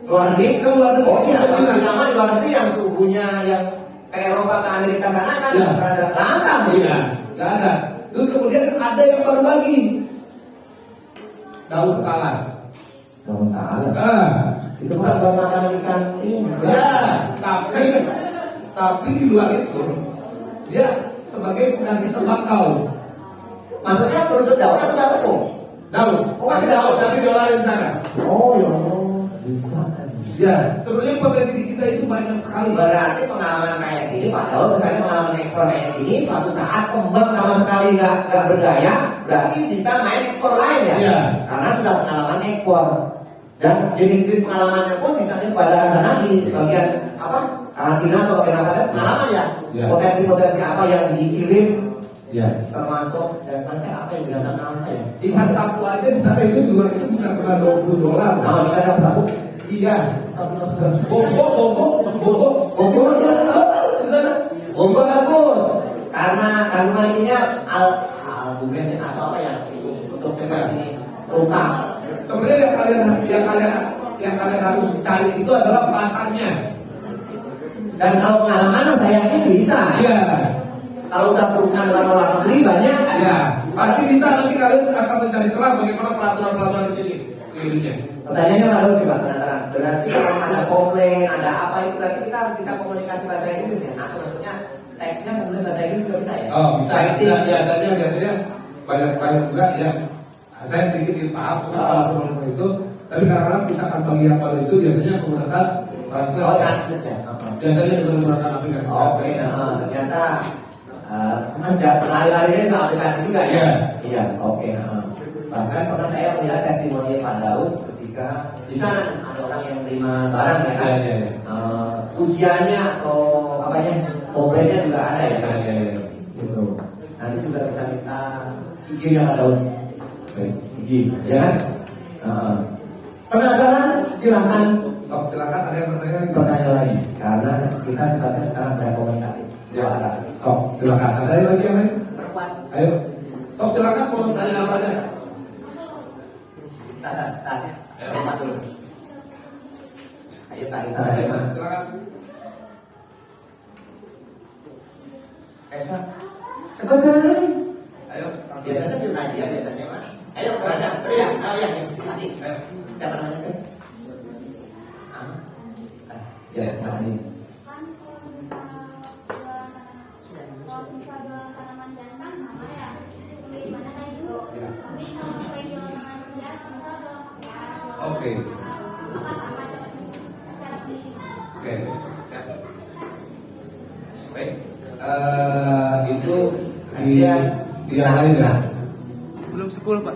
Luar negeri. ke luar negeri. Oh iya, Ke China. sama di luar negeri yang suhunya yang ke Eropa ke Amerika sana kan Ya. rada langka. Iya, nggak ada. Terus kemudian ada yang baru lagi. Daun talas. Daun talas. Ah, Itu bukan buat makan ikan ini. ya, tapi di luar itu dia sebagai pengganti tembakau. Maksudnya beruntut daun atau daun tepung? Daun. Oh, masih daun. Tapi diolahin sana. Oh ya Allah, bisa. Ya, sebenarnya potensi kita itu banyak sekali. Berarti pengalaman kayak gini, Pak Daud, misalnya pengalaman ekspor kayak gini, suatu saat kembang sama sekali nggak berdaya, berarti bisa main ekspor lain ya? Iya. Karena sudah pengalaman ekspor. Dan jenis-jenis pengalamannya pun misalnya pada sana di bagian apa karantina atau bagian apa pengalaman ya? Iya. Potensi-potensi apa yang dikirim, Ya. termasuk dan apa yang dikatakan apa ya? Ikan sapu aja di sana itu jual itu bisa kena $20. Nah, kita ada sapu. Iya. Bogor ya, Di sana. Bogor bagus karena kandungan ininya albumin atau apa ya untuk cepat ini luka. Sebenarnya yang kalian harus cari itu adalah pasarnya. Dan kalau pengalaman saya yakin bisa. Iya. Kalau udah perusahaan luar negeri banyak. Ya, pasti bisa nanti kalian akan mencari celah bagaimana peraturan-peraturan di sini. Ininya. Pertanyaannya baru coba penasaran. Berarti kalau ada komplain, ada apa itu berarti kita harus bisa komunikasi bahasa Inggris ya? Atau maksudnya teksnya menulis bahasa Inggris juga bisa ya? Oh, bisa. Writing. Biasanya banyak juga ya. Saya sedikit paham cuma kalau teman itu Tapi kadang-kadang misalkan bagi yang baru itu biasanya menggunakan translate. Oh, translate ya. Biasanya menggunakan aplikasi. Oke, ternyata lari-larinya ke aplikasi juga ya? Iya. Iya, oke. Bahkan pernah saya melihat testimoni Pak Daus ketika di sana ada orang yang terima barang ya kan? Iya. Ujiannya atau apanya, problemnya juga ada ya kan? Iya. Gitu. Nanti juga bisa minta IG-nya Pak Daus. IG, ya kan? Penasaran? Silakan Sok, silakan ada yang bertanya. bertanya lagi, karena kita sifatnya sekarang berkomunikatif. Ya, sok, silakan. Ada yang lagi yang lain? Ayo, sok silakan mau tanya apa aja. Tanya. Tempat dulu. Ayo Pak Isa. Silakan. Esa. Cepetan. Ayo. Biasanya firman dia biasanya Mas. Ayo berada. Beriak. Oh ya, kasih. Ayo. Siapa namanya teh? Ya, nama ini. Oke. Oke. Siap. Baik. Itu di yang lain ya. Belum 10 Pak.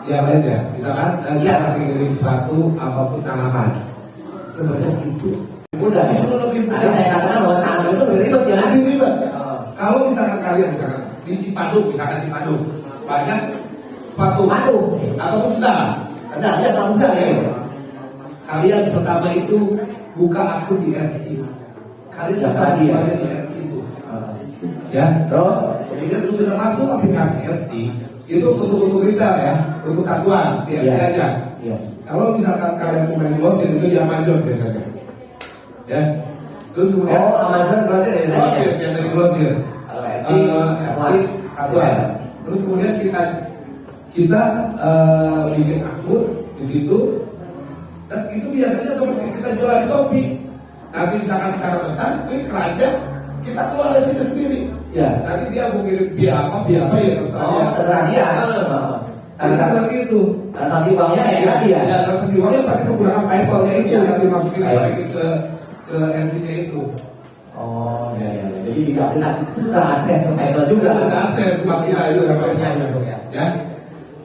Yang lain ya. Misalkan kita kirim sepatu apapun tanaman. Sebenarnya itu Mudah. Ada saya katakan bahwa tanaman itu beribet ya. lebih ribet. Kalau misalkan kalian di Cipadung, banyak sepatu ataupun sendal. Ada dia bangsa ya. Kalian pertama itu buka akun di Etsy. Kalian Ya, bisa tadi ya. jualnya di Etsy itu. Ya, Terus kemudian itu sudah masuk aplikasi Etsy, itu untuk retail ya, untuk satuan di Etsy Iya. aja. Iya. Kalau misalkan kalian main grosir itu di Amazon biasanya. Ya. Terus kemudian Amazon berarti dari saya. grosir, biasa di grosir. Kalau Etsy, Etsy satuan. Terus kemudian kita bikin akun di situ, dan itu biasanya seperti kita jual di Shopee. Nanti misalkan secara pesan, klik keranjang, kita keluar dari sini sendiri. Ya. Nanti dia mau kirim via apa ya terserah dia. Terserah dia. Karena seperti itu. Transaksi banknya ya tadi ya. Ya, transaksi uangnya pasti menggunakan PayPal-nya itu Ya. yang dimasukin Baik. lagi ke NC-nya itu. Oh ya. Jadi di aplikasi itu sudah akses ke PayPal juga. Sudah akses kita itu ya, Pak. Ya.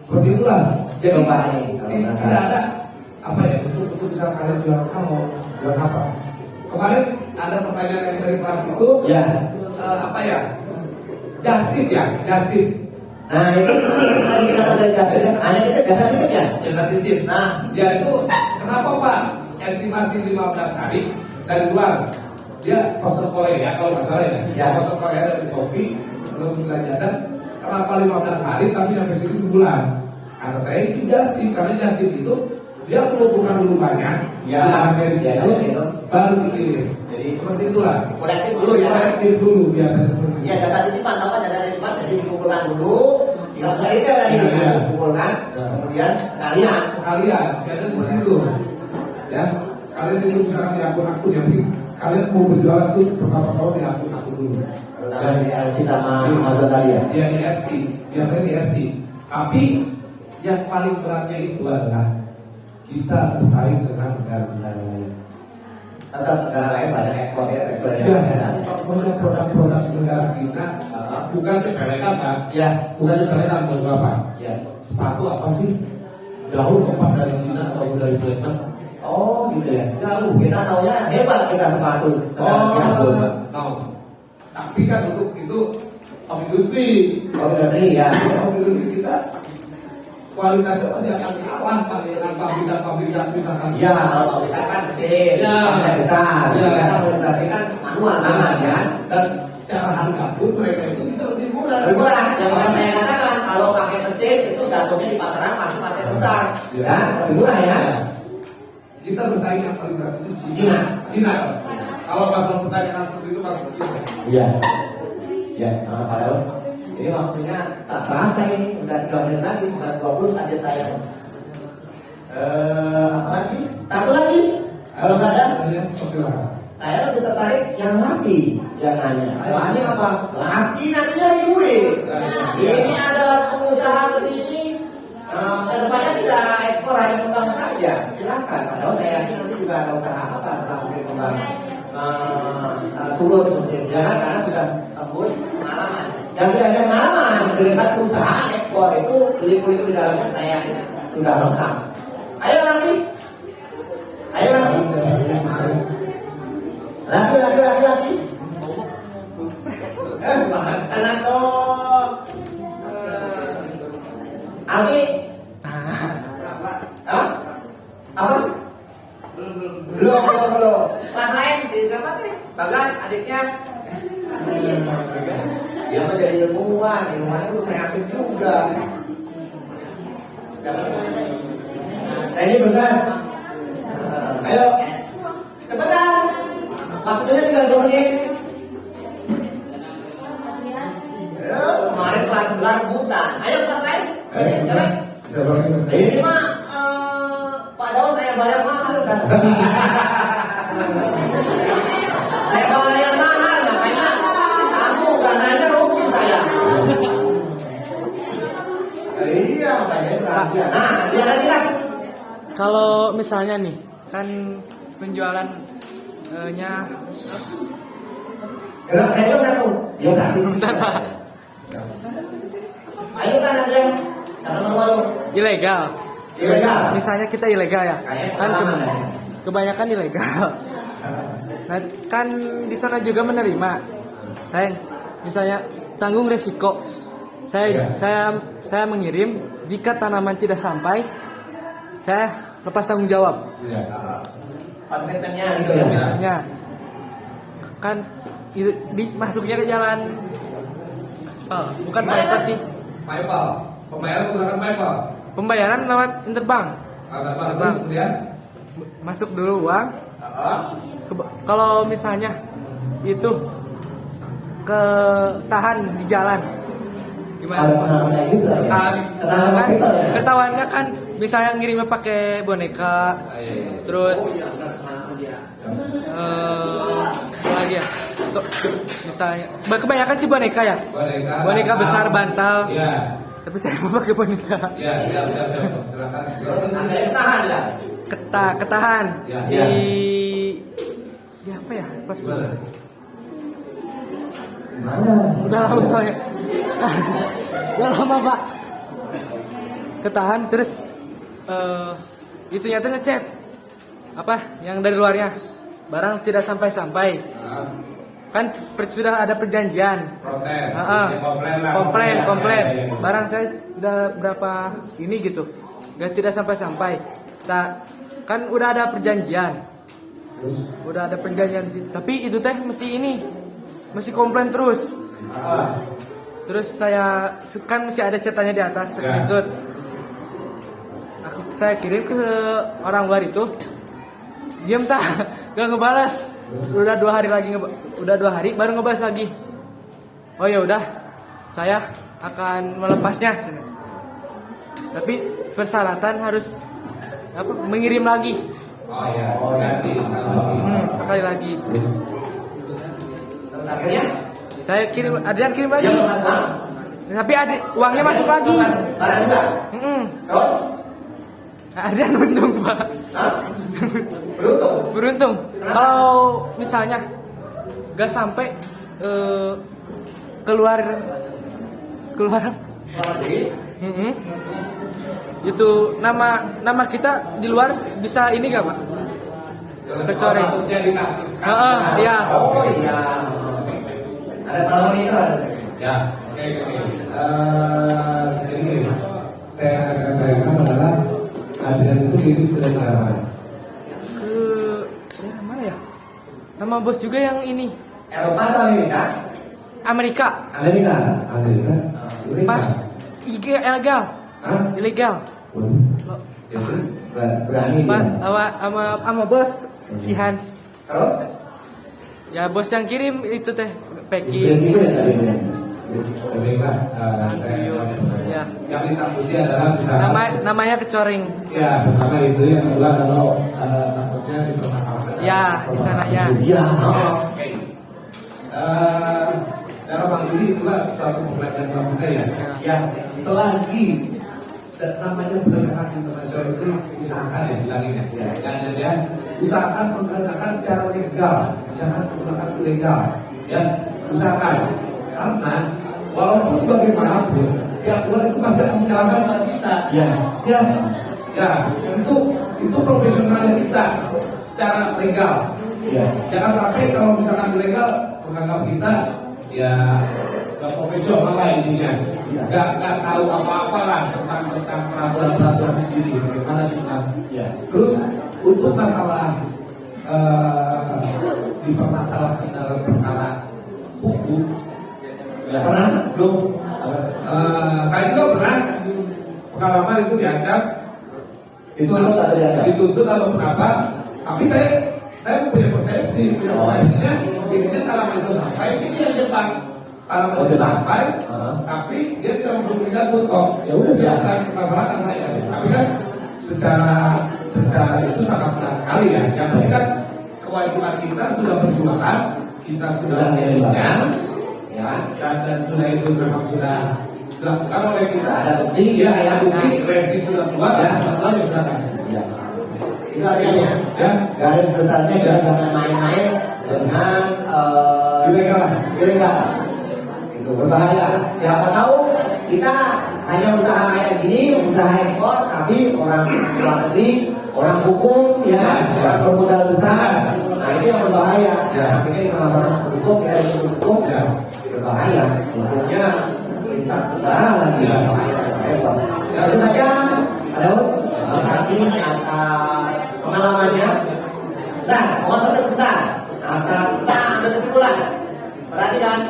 Seperti itulah. Jadi Coba nih, kalau tidak ada apa ya untuk bisa kalian jual kamu jual apa? Kemarin ada pertanyaan yang dari kelas itu Ya. apa ya? Justip ya, justip. Nah itu tadi kita tahu dari jasa, hanya kita jasa titip ya. Jasa titip. Nah, Dia itu kenapa Pak? Estimasi 15 hari dari luar. Dia poster Korea kalau nggak salah ya. Ya. Poster Korea dari Shopee belum belajar. Kenapa 15 hari tapi sampai sini sebulan? Karena saya itu justip, karena justip itu dia mengumpulkan dulu banyak, Ya, dari biasanya itu gitu. baru dikirim. Jadi Seperti itulah. kolektif dulu ya. Kolektif dulu biasanya seperti itu. Ya jasa titipan tahu kan jasa titipan jadi dikumpulkan dulu, tinggal ke itu lagi Ya. dikumpulkan, Ya. kemudian sekalian. Sekalian, biasanya seperti itu. Ya, kalian itu misalkan di akun-akun yang kalian mau berjualan tuh pertama-tama di akun-akun dulu. Terutama di LC sama Amazon tadi ya. Ya di Etsy, biasanya di Etsy. Tapi yang paling beratnya itu adalah kita bersaing dengan negara-negara lain. Tetap negara lain banyak ekspor ya, ekspor Ya, ya. produk-produk negara kita bukan nyepelekan kan? Ya, Bukan nyepelekan buat bapak. ya. Sepatu apa sih? Jauh tempat dari Cina atau dari Vietnam. Oh gitu ya. Jauh. Kita taunya hebat kita sepatu. Oh, tahu. Tapi kan untuk itu industri. Oh dari ya. Industri kita kualitasnya masih akan kalah dengan pabrikan misalkan. Ya, kalau kita kan mesin, Ya. kita besar. Ya. Kita kan produksi kan manual tangan ya. Dan secara harga pun mereka itu bisa lebih murah. Lebih murah. Yang mana saya katakan kalau pakai mesin itu jatuhnya di pasaran pasti masih besar. Ya, lebih murah ya. Kita bersaing yang paling berat itu Cina. Cina. Kalau masalah pertanyaan seperti itu pasti Cina. Iya. Ya, Pak Daus. Ini maksudnya tak terasa ini udah 3 menit lagi 11:20 aja saya. Apa lagi? Satu lagi. Kalau nggak ada, Tanya, silakan. saya lebih tertarik yang laki yang nanya. Soalnya apa? Laki nanti nyari duit. Ini ada pengusaha ke sini. Kedepannya tidak ekspor hanya kembang saja. ya silakan. Padahal saya yakin nanti juga ada usaha apa setelah mungkin kembang surut ya kan, karena sudah tembus pengalaman. Dan tidak ada pengalaman dengan perusahaan ekspor itu liku-liku di dalamnya saya yakin sudah lengkap. Ayo lagi, ayo lagi, lagi. Anak toh, Abi, Hah? Apa? Belum. Kelas lain si siapa teh? Bagas, adiknya. Dia mah jadi ilmuwan itu kreatif juga. Siapa? Nah, ini Bagas. Ayo, cepetan. Waktunya tinggal 2 menit. Ayo, kemarin kelas 11 rebutan. Ayo kelas lain. Jalan. Ini mah padahal saya bayar mahal kan. Saya bayar mahal, makanya kamu gak nanya rugi saya. Iya, makanya itu rahasia. Nah, dia lagi lah. Kalau misalnya nih, kan penjualan nya Ayo satu. Ya udah. Ayo kan ada yang malu-malu. ilegal. Ilegal. Misalnya kita ilegal ya, Kayaknya kan pengalaman ya. kebanyakan ilegal. Nah, kan di sana juga menerima. Saya misalnya tanggung resiko. Saya mengirim, jika tanaman tidak sampai, saya lepas tanggung jawab. Komitmennya gitu ya. Ya. Kan itu masuknya ke jalan bukan PayPal sih. PayPal. Pembayaran menggunakan PayPal. Pembayaran lewat interbank. Terus kemudian Masuk dulu uang. Kalau misalnya itu ketahan di jalan, gimana? Kayak gitu lah ya. Kan ketahuannya kan misalnya ngirimnya pakai boneka, terus apa lagi ya? Misalnya kebanyakan sih boneka ya. Boneka besar bantal. Iya. Tapi saya mau pakai boneka. Iya, silakan. Ada yang tahan ya. Ketahan Ya. di apa ya? Pas Mana? udah lama soalnya. Udah lama, Pak. Ketahan terus itu nyata ngechat. Apa? Yang dari luarnya. Barang tidak sampai-sampai. Kan sudah ada perjanjian. Protes. Komplain. Barang saya sudah berapa ini gitu. Gak tidak sampai-sampai. Kan udah ada perjanjian. Udah ada perjanjian sih. Tapi itu teh mesti komplain terus. Terus saya kan masih ada catatannya di atas screenshot. Saya kirim ke orang luar itu. Diam tak, gak ngebalas. Udah 2 hari baru ngebalas lagi. Oh ya udah, saya akan melepasnya. Tapi persyaratan harus mengirim lagi. Oh ya, ganti Sekali lagi. Terus akhirnya Saya kirim, Adrian kirim lagi. dia lepas uang. Tapi uangnya masuk lagi. Barang juga. Terus? Adrian untung, Pak. Hah? Beruntung. Beruntung. Kalau misalnya gak sampai keluar Selamat pagi. itu nama kita di luar bisa ini gak, Pak? Kecuali iya. Oh iya. Ada tamu itu ada. Ya, oke. Ini saya akan tanyakan adalah Adrian itu kirim ke negara mana? Ke mana ya? Sama bos juga yang ini Eropa atau Amerika? Amerika. Amerika. Amerika. Pas ilegal. Hah? Ilegal. Ya, terus Berani Pas dia. sama bos si Hans. Terus? Ya bos yang kirim itu teh packing. Prinsipnya ya tadi benar. Amerika. Ya. Yang ditakuti adalah misalkan Namanya kecoreng. ya pertama itu, yang kedua kalau takutnya dipermasalahkan. Ya, di sana ya. Iya. Dalam hal ini itulah satu pembelajaran pramuka ya. Ya. Selagi dan namanya penegakan internasional itu usahakan ya bilanginnya. Ya, usahakan menggunakan secara legal, jangan menggunakan ilegal. Ya, usahakan. Karena walaupun bagaimanapun pihak luar itu pasti akan menyalahkan pada kita. Ya, itu profesionalnya kita secara legal. Jangan sampai kalau misalkan ilegal menganggap kita ya gak profesional lah intinya. Gak tahu apa-apa lah tentang peraturan di sini. Bagaimana kita. Terus untuk masalah dipermasalahkan dalam perkara hukum, pernah belum? Saya juga pernah pengalaman itu diancam, dituntut atau berapa? Tapi saya punya persepsinya intinya kalau itu sampai ini yang depan. Kalau itu sampai, tapi dia tidak memberikan kok. Ya udah silakan masalahkan saya. Tapi kan secara itu sangat berat sekali ya. Yang penting kan kewajiban kita sudah berjuang, kita sudah menjalankan, ya. Dan sudah itu memang sudah dilakukan oleh kita. Ada bukti, ya, bukti, resi sudah keluar, ya, sudah kan. Itu artinya, garis besarnya kita jangan main-main dengan ilegal. Itu berbahaya. Siapa tahu kita hanya usaha kayak gini, usaha ekspor, tapi orang luar negeri, orang hukum, ya, orang bermodal besar. Nah ini yang berbahaya. Nah ini masalah hukum, ya, hukum berbahaya. Hukumnya lintas negara lagi. Berbahaya. Itu saja, Adeus. Terima kasih atas pengalamannya. Nah, mohon bentar. Akan kita ambil kesimpulan. Perhatikan.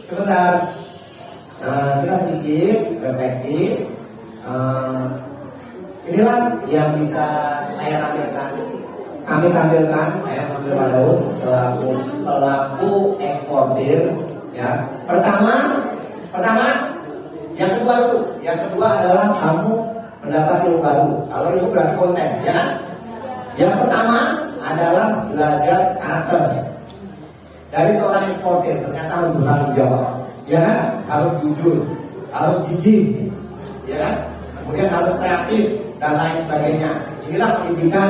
Sebentar. Kita sedikit refleksi. Inilah yang bisa saya tampilkan. Kami tampilkan. Saya mengambil Adeus selaku pelaku eksportir. Ya. Pertama, yang kedua dulu. Yang kedua adalah kamu mendapat ilmu baru. Kalau ilmu berarti konten, ya kan? Yang pertama adalah belajar karakter. Dari seorang eksportir ternyata harus bertanggung jawab, ya kan? Harus jujur, harus gigih, ya kan? Kemudian harus kreatif dan lain sebagainya. Inilah pendidikan